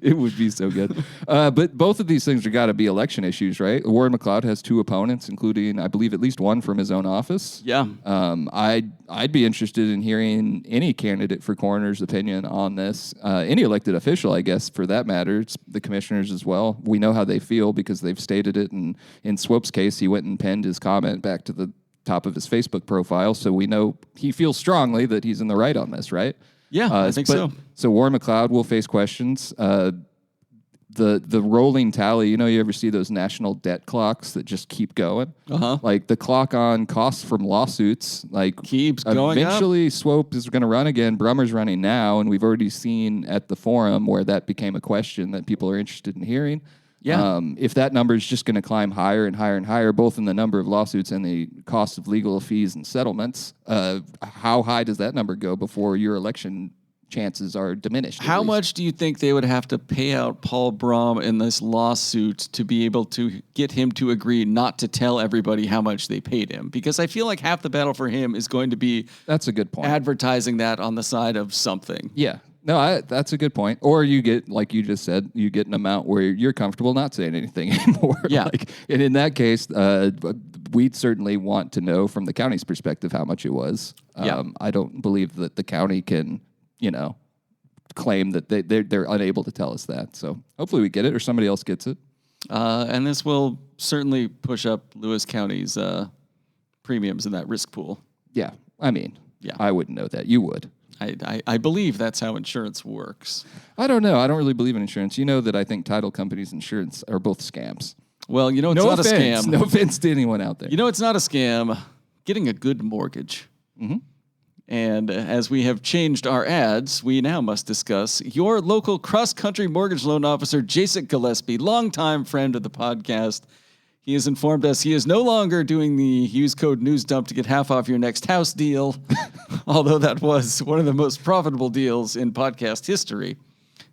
[SPEAKER 2] It would be so good. But both of these things are got to be election issues, right? Warren McLeod has two opponents, including, I believe, at least one from his own office.
[SPEAKER 1] Yeah.
[SPEAKER 2] I'd be interested in hearing any candidate for coroner's opinion on this. Any elected official, I guess, for that matter. It's the commissioners as well. We know how they feel because they've stated it. And in Swope's case, he went and penned his comment back to the top of his Facebook profile. So we know he feels strongly that he's in the right on this, right?
[SPEAKER 1] Yeah, I think so.
[SPEAKER 2] So Warren McLeod will face questions. The rolling tally, you ever see those national debt clocks that just keep going?
[SPEAKER 1] Uh-huh.
[SPEAKER 2] Like the clock on costs from lawsuits, like
[SPEAKER 1] keeps going
[SPEAKER 2] eventually
[SPEAKER 1] up.
[SPEAKER 2] Swope is going to run again. Brummer's running now, and we've already seen at the forum where that became a question that people are interested in hearing.
[SPEAKER 1] Yeah.
[SPEAKER 2] If that number is just going to climb higher and higher and higher, both in the number of lawsuits and the cost of legal fees and settlements, how high does that number go before your election chances are diminished?
[SPEAKER 1] How much do you think they would have to pay out Paul Brom in this lawsuit to be able to get him to agree not to tell everybody how much they paid him? Because I feel like half the battle for him is going to be
[SPEAKER 2] that's a good point.
[SPEAKER 1] Advertising that on the side of something.
[SPEAKER 2] Yeah. No, that's a good point. Or you get, like you just said, you get an amount where you're comfortable not saying anything anymore.
[SPEAKER 1] Yeah.
[SPEAKER 2] And in that case, we'd certainly want to know from the county's perspective how much it was. I don't believe that the county can, claim that they're unable to tell us that. So hopefully we get it or somebody else gets it.
[SPEAKER 1] And this will certainly push up Lewis County's premiums in that risk pool.
[SPEAKER 2] Yeah. I mean, I wouldn't know that. You would.
[SPEAKER 1] I believe that's how insurance works.
[SPEAKER 2] I don't know. I don't really believe in insurance. You know that I think title companies and insurance are both scams.
[SPEAKER 1] Well, it's not a scam.
[SPEAKER 2] No offense to anyone out there.
[SPEAKER 1] It's not a scam. Getting a good mortgage.
[SPEAKER 2] Mm-hmm.
[SPEAKER 1] And as we have changed our ads, we now must discuss your local cross-country mortgage loan officer, Jason Gillespie, longtime friend of the podcast. He has informed us he is no longer doing the use code News Dump to get half off your next house deal, although that was one of the most profitable deals in podcast history.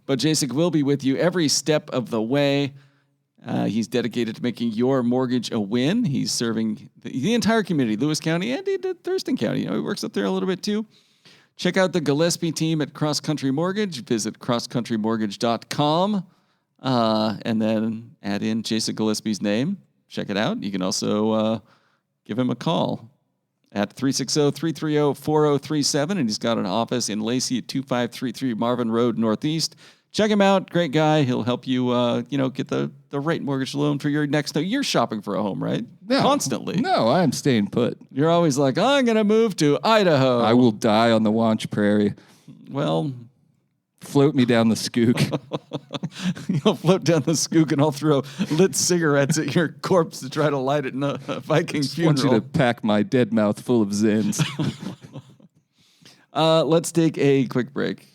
[SPEAKER 1] But Jason will be with you every step of the way. He's dedicated to making your mortgage a win. He's serving the entire community, Lewis County and Thurston County. He works up there a little bit too. Check out the Gillespie team at Cross Country Mortgage. Visit crosscountrymortgage.com and then add in Jason Gillespie's name. Check it out. You can also give him a call at 360-330-4037, and he's got an office in Lacey at 2533 Marvin Road Northeast. Check him out. Great guy. He'll help you, get the right mortgage loan for your next. You're shopping for a home, right?
[SPEAKER 2] No,
[SPEAKER 1] constantly.
[SPEAKER 2] No, I'm staying put.
[SPEAKER 1] You're always like, I'm going to move to Idaho.
[SPEAKER 2] I will die on the Wanch Prairie.
[SPEAKER 1] Well,
[SPEAKER 2] float me down the Skook.
[SPEAKER 1] You'll float down the Skook and I'll throw lit cigarettes at your corpse to try to light it in a Viking funeral.
[SPEAKER 2] I want you to pack my dead mouth full of Zins.
[SPEAKER 1] Let's take a quick break.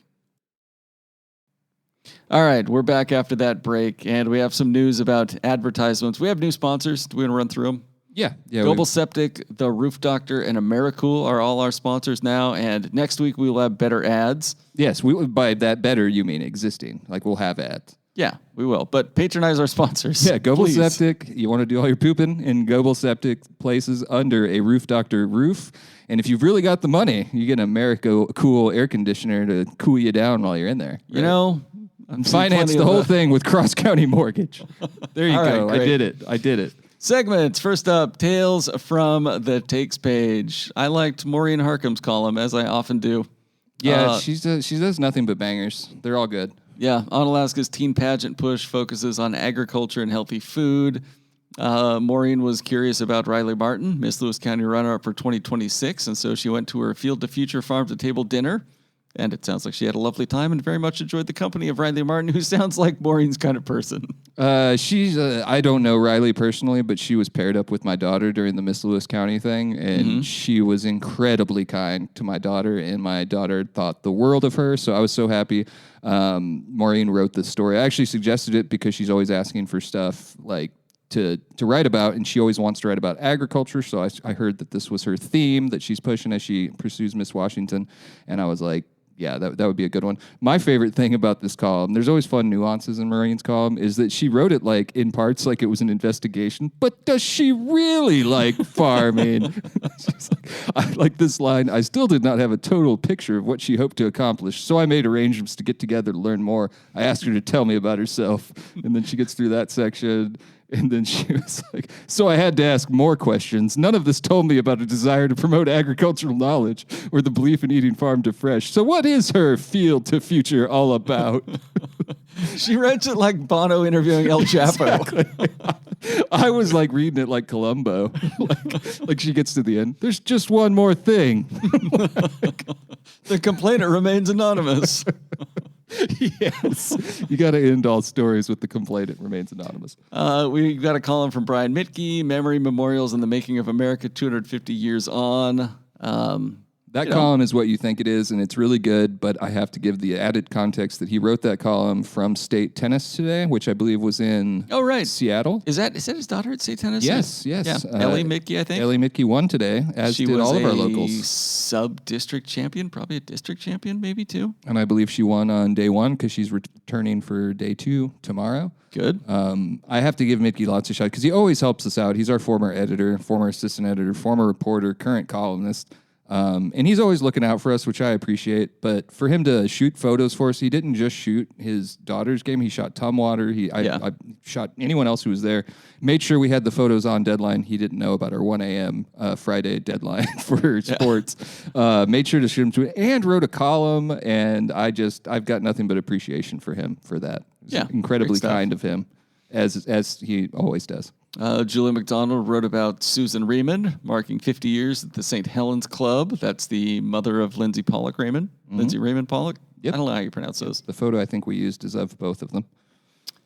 [SPEAKER 1] All right, we're back after that break, and we have some news about advertisements. We have new sponsors. Do we want to run through them?
[SPEAKER 2] Yeah.
[SPEAKER 1] Global Septic, The Roof Doctor, and AmeriCool are all our sponsors now, and next week we will have better ads.
[SPEAKER 2] Yes, by that better, you mean existing. Like, we'll have ads.
[SPEAKER 1] Yeah, we will, but patronize our sponsors.
[SPEAKER 2] Yeah, Global
[SPEAKER 1] please.
[SPEAKER 2] Septic, you want to do all your pooping in Global Septic places under a Roof Doctor roof. And if you've really got the money, you get an AmeriCool air conditioner to cool you down while you're in there. Right?
[SPEAKER 1] You know...
[SPEAKER 2] Finance the whole thing with cross-county mortgage. There you go.
[SPEAKER 1] Right,
[SPEAKER 2] I did it.
[SPEAKER 1] Segments. First up, Tales from the Takes page. I liked Maureen Harcum's column, as I often do.
[SPEAKER 2] Yeah, she does nothing but bangers. They're all good.
[SPEAKER 1] Yeah, On Alaska's teen pageant push focuses on agriculture and healthy food. Maureen was curious about Riley Martin, Miss Lewis County runner-up for 2026, and so she went to her Field to Future farm-to-table dinner. And it sounds like she had a lovely time and very much enjoyed the company of Riley Martin, who sounds like Maureen's kind of person.
[SPEAKER 2] She's, I don't know Riley personally, but she was paired up with my daughter during the Miss Lewis County thing, and she was incredibly kind to my daughter, and my daughter thought the world of her, so I was so happy. Maureen wrote this story. I actually suggested it because she's always asking for stuff like to write about, and she always wants to write about agriculture, so I heard that this was her theme that she's pushing as she pursues Miss Washington, and I was like, yeah, that would be a good one. My favorite thing about this column, there's always fun nuances in Maureen's column, is that she wrote it like in parts like it was an investigation, but does she really like farming? She's like, I like this line, I still did not have a total picture of what she hoped to accomplish, so I made arrangements to get together to learn more. I asked her to tell me about herself, and then she gets through that section. And then she was like, so I had to ask more questions. None of this told me about a desire to promote agricultural knowledge or the belief in eating farm to fresh. So what is her Field to Future all about?
[SPEAKER 1] She writes it like Bono interviewing El Chapo.
[SPEAKER 2] Exactly. I was like reading it like Columbo. like she gets to the end. There's just one more thing.
[SPEAKER 1] The complainant remains anonymous.
[SPEAKER 2] Yes. You got to end all stories with the complainant remains anonymous.
[SPEAKER 1] We got a column from Brian Mitke, Memory Memorials in the Making of America 250 Years On.
[SPEAKER 2] That column is what you think it is, and it's really good, but I have to give the added context that he wrote that column from state tennis today, which I believe was in Seattle.
[SPEAKER 1] Is that his daughter at state tennis?
[SPEAKER 2] Yes.
[SPEAKER 1] Yeah. Ellie Mitke, I think.
[SPEAKER 2] Ellie Mitke won today, as
[SPEAKER 1] she
[SPEAKER 2] did all of our
[SPEAKER 1] was
[SPEAKER 2] locals.
[SPEAKER 1] a sub-district champion, probably a district champion, maybe too.
[SPEAKER 2] And I believe she won on day one because she's returning for day two tomorrow.
[SPEAKER 1] Good.
[SPEAKER 2] I have to give Mitke lots of shots because he always helps us out. He's our former editor, former assistant editor, former reporter, current columnist. And he's always looking out for us, which I appreciate. But for him to shoot photos for us, he didn't just shoot his daughter's game. He shot Tumwater. I shot anyone else who was there. Made sure we had the photos on deadline. He didn't know about our 1 a.m. Friday deadline for sports. Made sure to shoot him to it and wrote a column. And I've got nothing but appreciation for him for that. Incredibly kind of him, as he always does.
[SPEAKER 1] Julie McDonald wrote about Susan Riemann, marking 50 years at the St. Helens Club. That's the mother of Lindsay Pollock Raymond. Lindsay Raymond Pollock?
[SPEAKER 2] Yep.
[SPEAKER 1] I don't know how you pronounce those.
[SPEAKER 2] The photo I think we used is of both of them.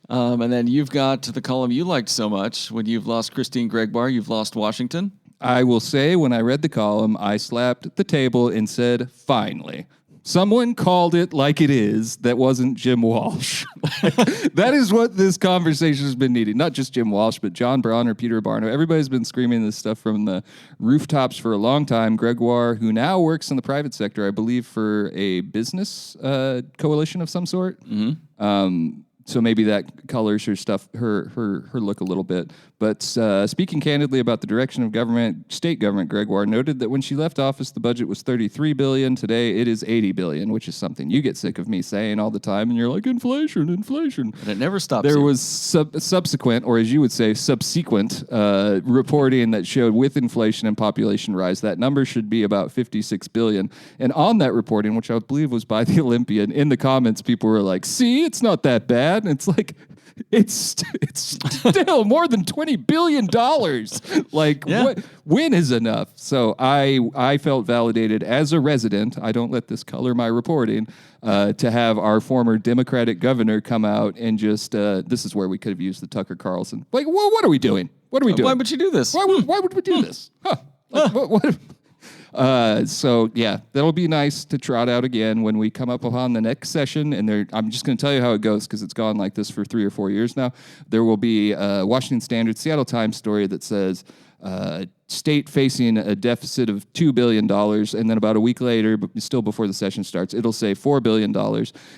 [SPEAKER 1] And then you've got the column you liked so much. When you've lost Christine Gregoire, you've lost Washington.
[SPEAKER 2] I will say when I read the column, I slapped the table and said, finally. Someone called it like it is that wasn't Jim Walsh. That is what this conversation has been needing. Not just Jim Walsh, but John Braun or Peter Barno. Everybody's been screaming this stuff from the rooftops for a long time. Gregoire, who now works in the private sector, I believe, for a business coalition of some sort. So maybe that colors her stuff, her look a little bit. But speaking candidly about the direction of government, state government, Gregoire noted that when she left office, the budget was $33 billion. Today, it is $80 billion, which is something you get sick of me saying all the time. And you're like, inflation. And
[SPEAKER 1] it never stops.
[SPEAKER 2] There was subsequent, or as you would say, subsequent reporting that showed with inflation and population rise, that number should be about $56 billion. And on that reporting, which I believe was by the Olympian, in the comments, people were like, see, it's not that bad. And it's like, it's still more than $20 billion. Like, when is enough? So I felt validated as a resident. I don't let this color my reporting. To have our former Democratic governor come out and just, this is where we could have used the Tucker Carlson. Like, well, what are we doing? What are we doing?
[SPEAKER 1] Why would you do this?
[SPEAKER 2] Why would we do this? Huh? Like, what? So yeah, that'll be nice to trot out again when we come up upon the next session. And I'm just going to tell you how it goes because it's gone like this for 3 or 4 years now. There will be a Washington Standard, Seattle Times story that says state facing a deficit of $2 billion. And then about a week later, but still before the session starts, it'll say $4 billion.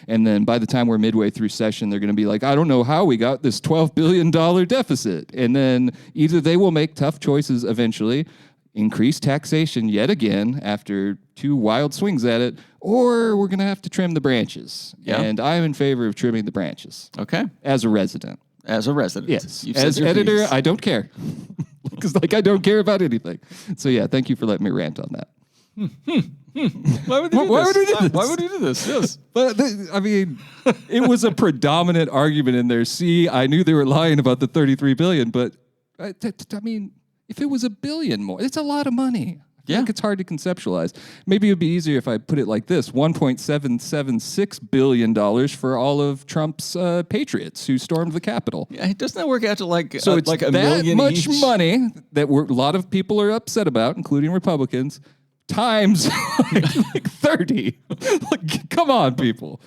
[SPEAKER 2] And then by the time we're midway through session, they're going to be like, I don't know how we got this $12 billion deficit. And then either they will make tough choices eventually, increase taxation yet again after 2 wild swings at it, or we're going to have to trim the branches. Yeah. And I'm in favor of trimming the branches.
[SPEAKER 1] Okay.
[SPEAKER 2] As a resident.
[SPEAKER 1] As a resident.
[SPEAKER 2] Yes. As editor, piece. I don't care. Because, I don't care about anything. So, yeah, thank you for letting me rant on that.
[SPEAKER 1] Why would we do this? Yes.
[SPEAKER 2] But, it was a predominant argument in there. See, I knew they were lying about the $33 billion, but, if it was $1 billion more, it's a lot of money. I think it's hard to conceptualize. Maybe it would be easier if I put it like this: $1.776 billion for all of Trump's patriots who stormed the Capitol.
[SPEAKER 1] Yeah, doesn't that work out to
[SPEAKER 2] so it's
[SPEAKER 1] like $1
[SPEAKER 2] million
[SPEAKER 1] each?
[SPEAKER 2] That much money that a lot of people are upset about, including Republicans, times like 30. Come on, people.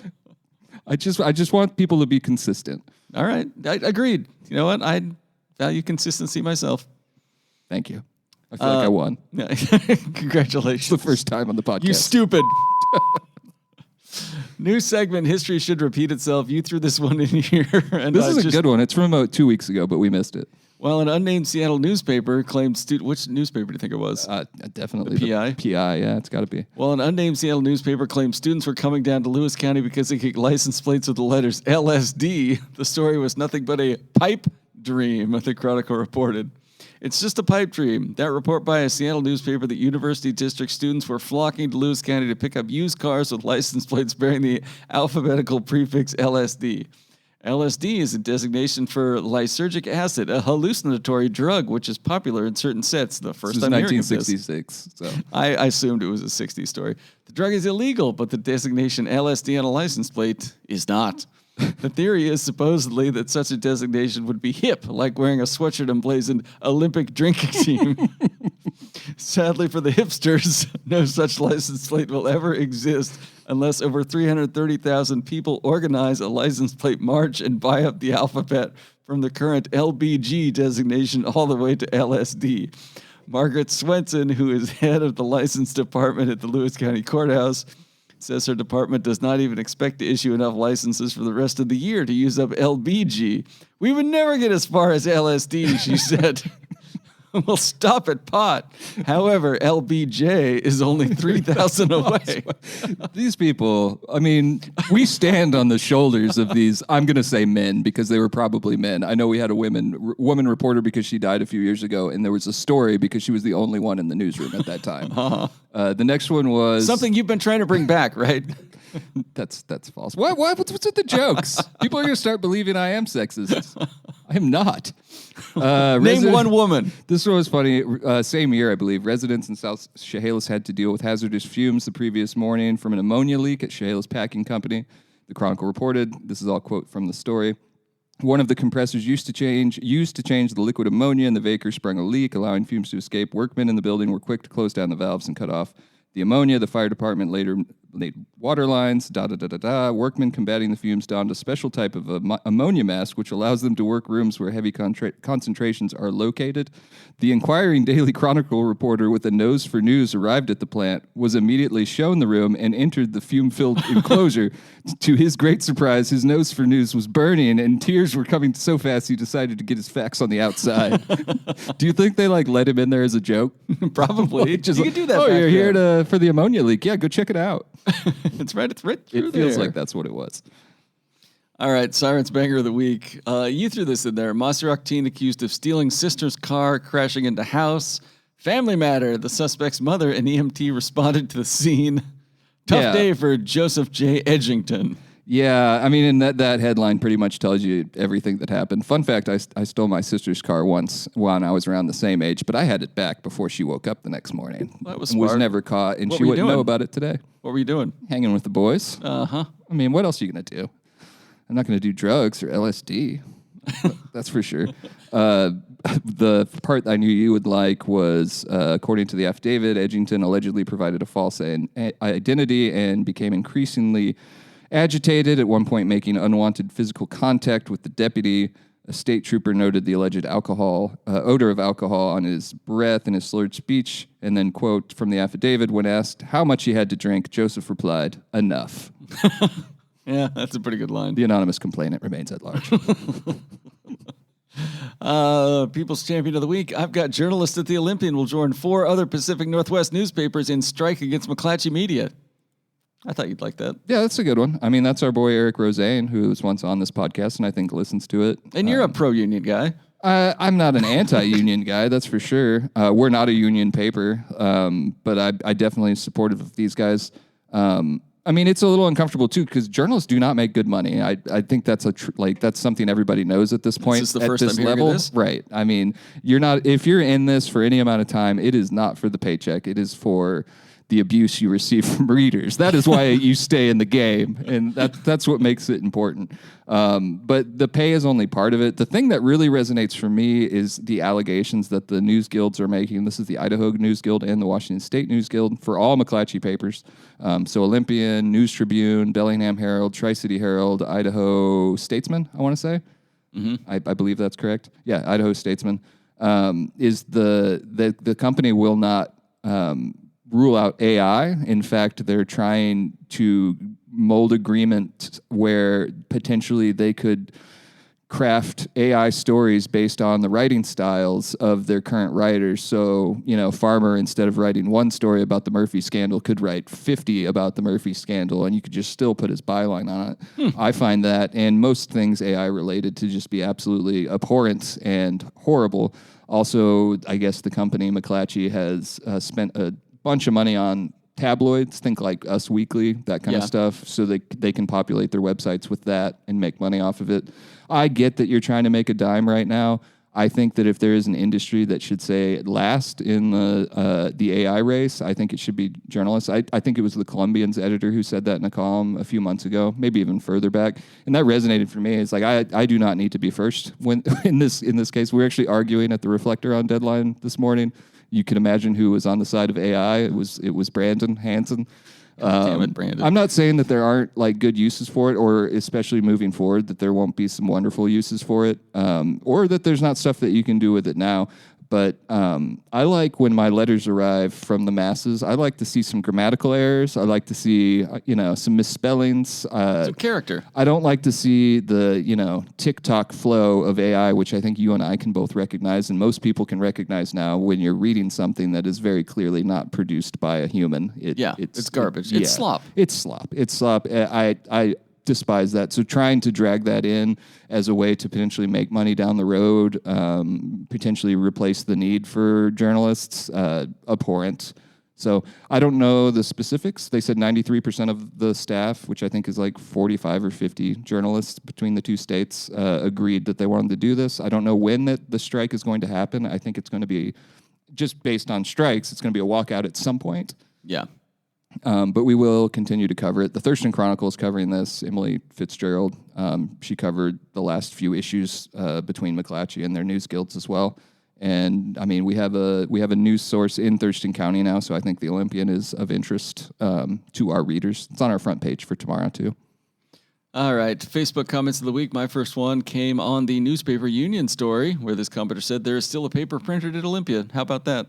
[SPEAKER 2] I just want people to be consistent.
[SPEAKER 1] All right, I agreed. You know what? I value consistency myself.
[SPEAKER 2] Thank you. I feel like I won.
[SPEAKER 1] Congratulations.
[SPEAKER 2] It's the first time on the podcast.
[SPEAKER 1] You stupid. New segment, History Should Repeat Itself. You threw this one in here. And
[SPEAKER 2] this is a good one. It's from about 2 weeks ago, but we missed it.
[SPEAKER 1] Well, an unnamed Seattle newspaper claimed... which newspaper do you think it was?
[SPEAKER 2] Definitely.
[SPEAKER 1] The PI?
[SPEAKER 2] PI, yeah, it's got to be.
[SPEAKER 1] Well, an unnamed Seattle newspaper claimed students were coming down to Lewis County because they get license plates with the letters LSD. The story was nothing but a pipe dream, the Chronicle reported. It's just a pipe dream. That report by a Seattle newspaper that University District students were flocking to Lewis County to pick up used cars with license plates bearing the alphabetical prefix LSD. LSD is a designation for lysergic acid, a hallucinatory drug which is popular in certain sets. The first time hearing of this.
[SPEAKER 2] 1966. So.
[SPEAKER 1] I assumed it was a 60s story. The drug is illegal, but the designation LSD on a license plate is not. The theory is supposedly that such a designation would be hip, like wearing a sweatshirt emblazoned Olympic drinking team. Sadly for the hipsters, no such license plate will ever exist unless over 330,000 people organize a license plate march and buy up the alphabet from the current LBG designation all the way to LSD. Margaret Swenson, who is head of the license department at the Lewis County Courthouse, says her department does not even expect to issue enough licenses for the rest of the year to use up LBG. We would never get as far as LSD, she said. We'll stop at pot. However, LBJ is only 3,000 away.
[SPEAKER 2] These people, we stand on the shoulders of these, I'm going to say men, because they were probably men. I know we had a woman reporter because she died a few years ago, and there was a story because she was the only one in the newsroom at that time. The next one was...
[SPEAKER 1] something you've been trying to bring back, right?
[SPEAKER 2] That's false. What's with the jokes? People are going to start believing I am sexist. I am not.
[SPEAKER 1] Name one woman.
[SPEAKER 2] This one was funny. Same year, I believe, residents in South Chehalis had to deal with hazardous fumes the previous morning from an ammonia leak at Chehalis Packing Company. The Chronicle reported, this is all quote from the story, one of the compressors used to change the liquid ammonia, and the vapor sprung a leak, allowing fumes to escape. Workmen in the building were quick to close down the valves and cut off the ammonia. The fire department later laid water lines, Workmen combating the fumes donned a special type of ammonia mask, which allows them to work rooms where heavy concentrations are located. The inquiring Daily Chronicle reporter with a nose for news arrived at the plant, was immediately shown the room, and entered the fume-filled enclosure. To his great surprise, his nose for news was burning, and tears were coming so fast he decided to get his facts on the outside. Do you think they let him in there as a joke?
[SPEAKER 1] Probably.
[SPEAKER 2] Just
[SPEAKER 1] you can do that.
[SPEAKER 2] Oh, you're here for the ammonia leak. Yeah, go check it out.
[SPEAKER 1] It's right through there.
[SPEAKER 2] It feels like that's what it was.
[SPEAKER 1] All right, Sirens Banger of the Week. You threw this in there. Mossrock teen accused of stealing sister's car, crashing into house. Family matter. The suspect's mother and EMT responded to the scene. Tough day for Joseph J. Edgington.
[SPEAKER 2] Yeah, I mean, and that headline pretty much tells you everything that happened. Fun fact, I stole my sister's car once when I was around the same age, but I had it back before she woke up the next morning.
[SPEAKER 1] That was
[SPEAKER 2] and was
[SPEAKER 1] smart.
[SPEAKER 2] never caught, and
[SPEAKER 1] What
[SPEAKER 2] she
[SPEAKER 1] were you
[SPEAKER 2] wouldn't know
[SPEAKER 1] doing?
[SPEAKER 2] about it today.
[SPEAKER 1] What were you doing?
[SPEAKER 2] Hanging with the boys.
[SPEAKER 1] Uh-huh.
[SPEAKER 2] I mean, what else are you going to do? I'm not going to do drugs or LSD. That's for sure. The part I knew you would like was, according to the affidavit, Edgington allegedly provided a false identity and became increasingly agitated, at one point making unwanted physical contact with the deputy. A state trooper noted the alleged odor of alcohol on his breath and his slurred speech. And then, quote from the affidavit, when asked how much he had to drink, Joseph replied, enough.
[SPEAKER 1] Yeah, that's a pretty good line.
[SPEAKER 2] The anonymous complainant remains at large.
[SPEAKER 1] People's Champion of the Week. I've got journalists at the Olympian will join 4 other Pacific Northwest newspapers in strike against McClatchy Media. I thought you'd like that.
[SPEAKER 2] Yeah, that's a good one. I mean, that's our boy Eric Rosane, who was once on this podcast and I think listens to it.
[SPEAKER 1] And you're a pro-union guy.
[SPEAKER 2] I'm not an anti-union guy, that's for sure. We're not a union paper, but I definitely am supportive of these guys. I mean, it's a little uncomfortable too because journalists do not make good money. I think that's that's something everybody knows at this point.
[SPEAKER 1] Is this the
[SPEAKER 2] at
[SPEAKER 1] first
[SPEAKER 2] this
[SPEAKER 1] time hearing
[SPEAKER 2] level,
[SPEAKER 1] of this?
[SPEAKER 2] right? I mean, if you're in this for any amount of time, it is not for the paycheck. It is for the abuse you receive from readers. That is why you stay in the game, and that's what makes it important. But the pay is only part of it. The thing that really resonates for me is the allegations that the news guilds are making. This is the Idaho News Guild and the Washington State News Guild for all McClatchy papers. So Olympian, News Tribune, Bellingham Herald, Tri-City Herald, Idaho Statesman, I want to say. Mm-hmm. I believe that's correct. Yeah, Idaho Statesman. Is the company will not rule out AI. In fact, they're trying to mold agreement where potentially they could craft AI stories based on the writing styles of their current writers. So, Farmer, instead of writing one story about the Murphy scandal, could write 50 about the Murphy scandal, and you could just still put his byline on it. I find that, and most things AI related, to just be absolutely abhorrent and horrible. Also, I guess the company McClatchy has spent a bunch of money on tabloids, think like Us Weekly, that kind of stuff, so they can populate their websites with that and make money off of it. I get that you're trying to make a dime right now. I think that if there is an industry that should say last in the AI race, I think it should be journalists. I think it was the Columbian's editor who said that in a column a few months ago, maybe even further back, and that resonated for me. It's like I do not need to be first when in this case. We're actually arguing at the Reflector on Deadline this morning. You can imagine who was on the side of AI. It was Brandon Hansen.
[SPEAKER 1] Damn it, Brandon.
[SPEAKER 2] I'm not saying that there aren't good uses for it, or especially moving forward that there won't be some wonderful uses for it, or that there's not stuff that you can do with it now. But I like when my letters arrive from the masses. I like to see some grammatical errors. I like to see some misspellings.
[SPEAKER 1] Some character.
[SPEAKER 2] I don't like to see the TikTok flow of AI, which I think you and I can both recognize, and most people can recognize now when you're reading something that is very clearly not produced by a human.
[SPEAKER 1] It's garbage. It's slop.
[SPEAKER 2] It's slop. I despise that. So trying to drag that in as a way to potentially make money down the road, potentially replace the need for journalists, abhorrent. So I don't know the specifics. They said 93% of the staff, which I think is like 45 or 50 journalists between the two states, agreed that they wanted to do this. I don't know when the strike is going to happen. I think it's going to be, just based on strikes, it's going to be a walkout at some point.
[SPEAKER 1] Yeah.
[SPEAKER 2] But we will continue to cover it. The Thurston Chronicle is covering this. Emily Fitzgerald, she covered the last few issues between McClatchy and their news guilds as well. And I mean, we have a news source in Thurston County now, so I think the Olympian is of interest to our readers. It's on our front page for tomorrow too.
[SPEAKER 1] All right, Facebook comments of the week. My first one came on the newspaper Union story, where this commenter said there is still a paper printed at Olympia. How about that?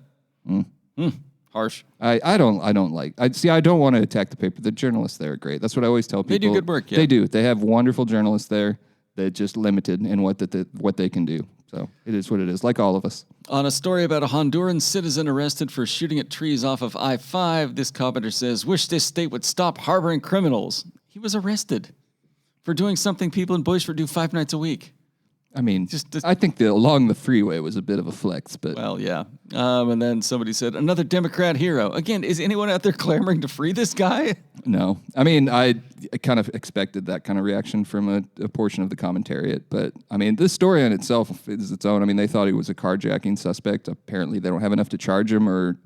[SPEAKER 1] Harsh.
[SPEAKER 2] I don't like. I don't want to attack the paper. The journalists there are great. That's what I always tell people.
[SPEAKER 1] They do good work. Yeah.
[SPEAKER 2] They do. They have wonderful journalists there. They're just limited in what they can do. So it is what it is. Like all of us.
[SPEAKER 1] On a story about a Honduran citizen arrested for shooting at trees off of I-5, this commenter says, "Wish this state would stop harboring criminals." He was arrested for doing something people in Boisfort do 5 nights a week.
[SPEAKER 2] I mean, I think along the freeway was a bit of a flex, but
[SPEAKER 1] well, yeah. And then somebody said, another Democrat hero. Again, is anyone out there clamoring to free this guy?
[SPEAKER 2] No. I mean, I kind of expected that kind of reaction from a portion of the commentariat, but I mean, this story in itself is its own. I mean, they thought he was a carjacking suspect. Apparently, they don't have enough to charge him, or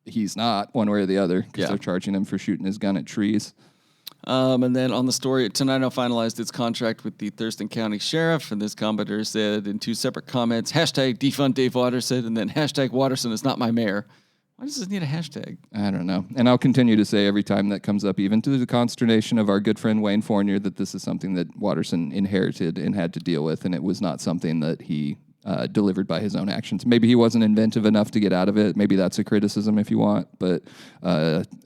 [SPEAKER 2] he's not, one way or the other, because they're charging him for shooting his gun at trees.
[SPEAKER 1] And then on the story, Tenino finalized its contract with the Thurston County Sheriff, and this commenter said in 2 separate comments, hashtag defund Dave Watterson, and then hashtag Watterson is not my mayor. Why does this need a hashtag?
[SPEAKER 2] I don't know. And I'll continue to say every time that comes up, even to the consternation of our good friend Wayne Fournier, that this is something that Watterson inherited and had to deal with, and it was not something that he delivered by his own actions. Maybe he wasn't inventive enough to get out of it. Maybe that's a criticism if you want. But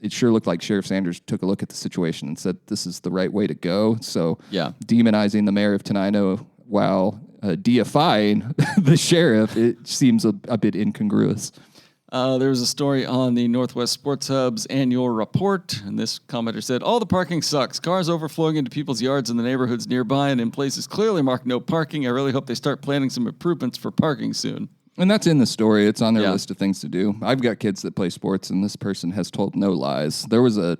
[SPEAKER 2] it sure looked like Sheriff Sanders took a look at the situation and said, this is the right way to go. So demonizing the mayor of Tenino while deifying the sheriff, it seems a bit incongruous.
[SPEAKER 1] There was a story on the Northwest Sports Hub's annual report, and this commenter said, all the parking sucks. Cars overflowing into people's yards in the neighborhoods nearby and in places clearly marked no parking. I really hope they start planning some improvements for parking soon.
[SPEAKER 2] And that's in the story. It's on their list of things to do. I've got kids that play sports, and this person has told no lies. There was at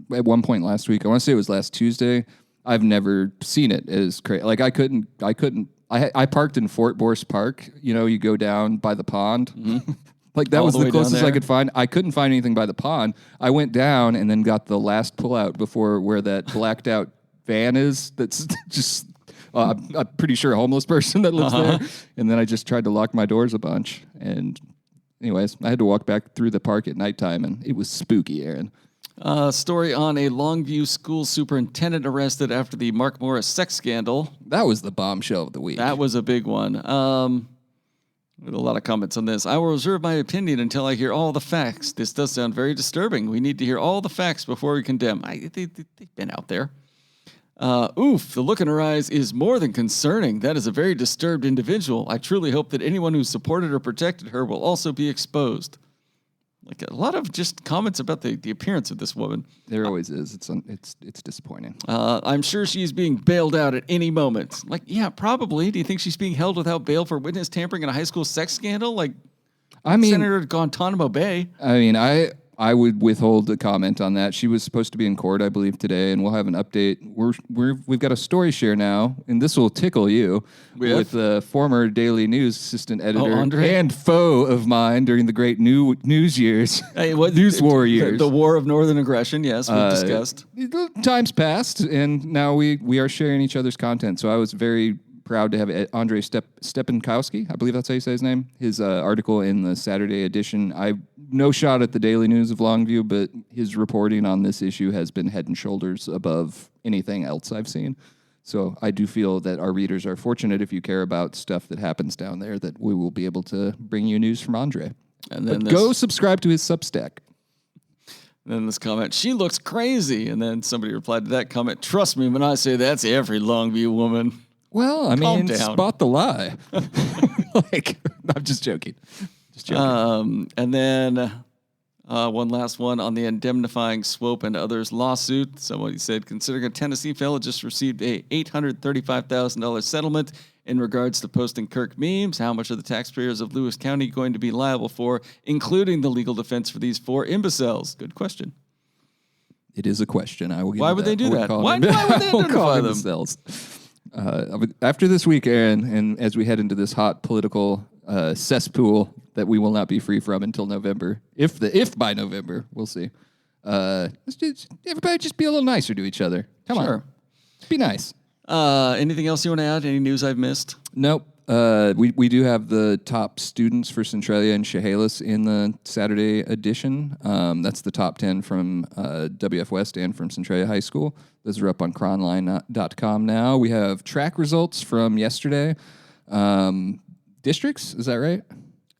[SPEAKER 2] one point last week, I want to say it was last Tuesday, I've never seen it as crazy. Like, I parked in Fort Borse Park. You know, you go down by the pond. Mm-hmm. Like, that was the closest I could find. I couldn't find anything by the pond. I went down and then got the last pullout before where that blacked out van is. That's just, I'm pretty sure a homeless person that lives there. And then I just tried to lock my doors a bunch. And anyways, I had to walk back through the park at nighttime, and it was spooky, Aaron.
[SPEAKER 1] Story on a Longview school superintendent arrested after the Mark Morris sex scandal.
[SPEAKER 2] That was the bombshell of the week.
[SPEAKER 1] That was a big one. With a lot of comments on this. I will reserve my opinion until I hear all the facts. This does sound very disturbing. We need to hear all the facts before we condemn. They've been out there. The look in her eyes is more than concerning. That is a very disturbed individual. I truly hope that anyone who supported or protected her will also be exposed. Like, a lot of just comments about the appearance of this woman.
[SPEAKER 2] There always is. It's disappointing.
[SPEAKER 1] I'm sure she's being bailed out at any moment. Like, yeah, probably. Do you think she's being held without bail for witness tampering in a high school sex scandal? Like, Senator Guantanamo Bay.
[SPEAKER 2] I mean, I would withhold a comment on that. She was supposed to be in court, I believe, today, and we'll have an update. We've got a story share now, and this will tickle you, with the former Daily News assistant editor and foe of mine during the great news years, news war years.
[SPEAKER 1] The War of Northern Aggression, yes, we've discussed.
[SPEAKER 2] Times passed, and now we are sharing each other's content, so I was very proud to have Andrei Stepankowski, I believe that's how you say his name, his article in the Saturday edition. No shot at the Daily News of Longview, but his reporting on this issue has been head and shoulders above anything else I've seen. So I do feel that our readers are fortunate, if you care about stuff that happens down there, that we will be able to bring you news from Andre. And then go subscribe to his Substack.
[SPEAKER 1] And then this comment, she looks crazy. And then somebody replied to that comment, trust me when I say that's every Longview woman.
[SPEAKER 2] Well, I mean, spot the lie. Like, I'm just joking.
[SPEAKER 1] And then one last one on the indemnifying Swope and others lawsuit. Somebody said, considering a Tennessee fellow just received a $835,000 settlement in regards to posting Kirk memes, how much are the taxpayers of Lewis County going to be liable for, including the legal defense for these 4 imbeciles? Good question.
[SPEAKER 2] It is a question. I will give
[SPEAKER 1] Why would they do that? Why would they indemnify themselves?
[SPEAKER 2] After this week, Aaron, and as we head into this hot political cesspool that we will not be free from until November, if by November, we'll see. Everybody just be a little nicer to each other. Come on. Just be nice.
[SPEAKER 1] Anything else you want to add? Any news I've missed?
[SPEAKER 2] Nope. We do have the top students for Centralia and Chehalis in the Saturday edition. That's the top 10 from WF West and from Centralia High School. Those are up on cronline.com now. We have track results from yesterday. Districts, is that right?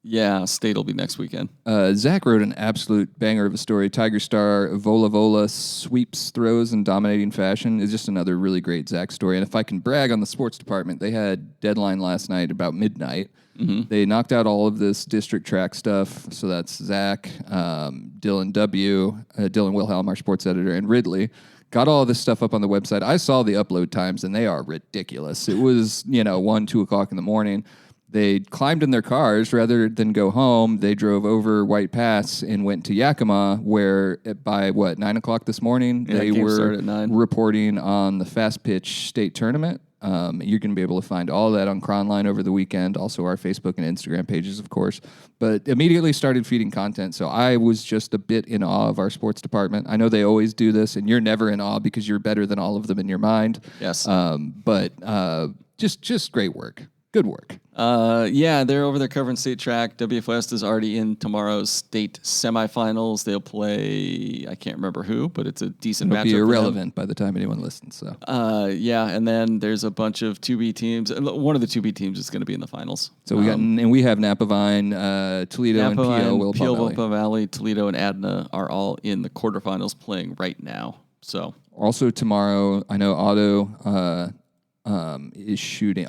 [SPEAKER 1] Yeah, state will be next weekend.
[SPEAKER 2] Zach wrote an absolute banger of a story. Tiger Star Vola sweeps, throws in dominating fashion is just another really great Zach story. And if I can brag on the sports department, they had deadline last night about midnight. Mm-hmm. They knocked out all of this district track stuff. So that's Zach, Dylan Wilhelm, our sports editor, and Ridley got all this stuff up on the website. I saw the upload times, and they are ridiculous. It was, 1, 2 o'clock in the morning. They climbed in their cars rather than go home. They drove over White Pass and went to Yakima, where by 9 o'clock this morning, they were reporting on the fast pitch state tournament. You're going to be able to find all that on Chronline over the weekend, also our Facebook and Instagram pages, of course, but immediately started feeding content. So I was just a bit in awe of our sports department. I know they always do this, and you're never in awe because you're better than all of them in your mind.
[SPEAKER 1] Yes.
[SPEAKER 2] But just great work. Good work.
[SPEAKER 1] Yeah, they're over there covering state track. WF West is already in tomorrow's state semifinals. They'll play, I can't remember who, but it's a decent matchup.
[SPEAKER 2] It'll be irrelevant by the time anyone listens. So.
[SPEAKER 1] Yeah, and then there's a bunch of 2B teams. One of the 2B teams is going to be in the finals.
[SPEAKER 2] So we have Napa Vine, Toledo, and
[SPEAKER 1] Wilpon Valley, Toledo, and Adna are all in the quarterfinals playing right now. So
[SPEAKER 2] also tomorrow, I know Otto is shooting.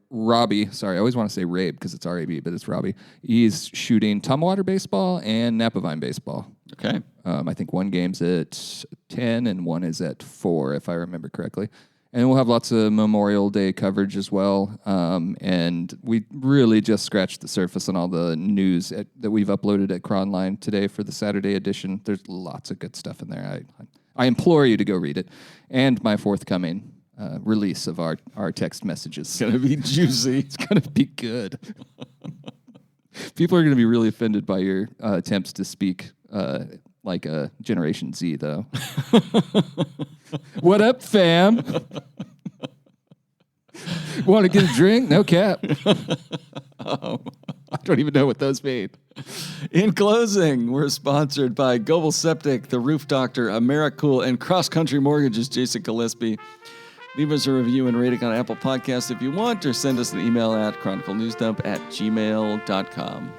[SPEAKER 2] Robbie, sorry, I always want to say Rabe because it's RAB, but it's Robbie. He's shooting Tumwater baseball and Napa Vine baseball.
[SPEAKER 1] Okay.
[SPEAKER 2] I think one game's at 10 and one is at 4, if I remember correctly. And we'll have lots of Memorial Day coverage as well. And we really just scratched the surface on all the news that we've uploaded at Chronline today for the Saturday edition. There's lots of good stuff in there. I implore you to go read it. And my forthcoming release of our text messages.
[SPEAKER 1] It's going to be juicy.
[SPEAKER 2] It's going to be good. People are going to be really offended by your attempts to speak like a Generation Z, though. What up, fam? Want to get a drink? No cap.
[SPEAKER 1] I don't even know what those mean. In closing, we're sponsored by Global Septic, The Roof Doctor, AmeriCool, and Cross Country Mortgage's Jason Gillespie. Leave us a review and rating on Apple Podcasts if you want, or send us an email at chroniclenewsdump@gmail.com.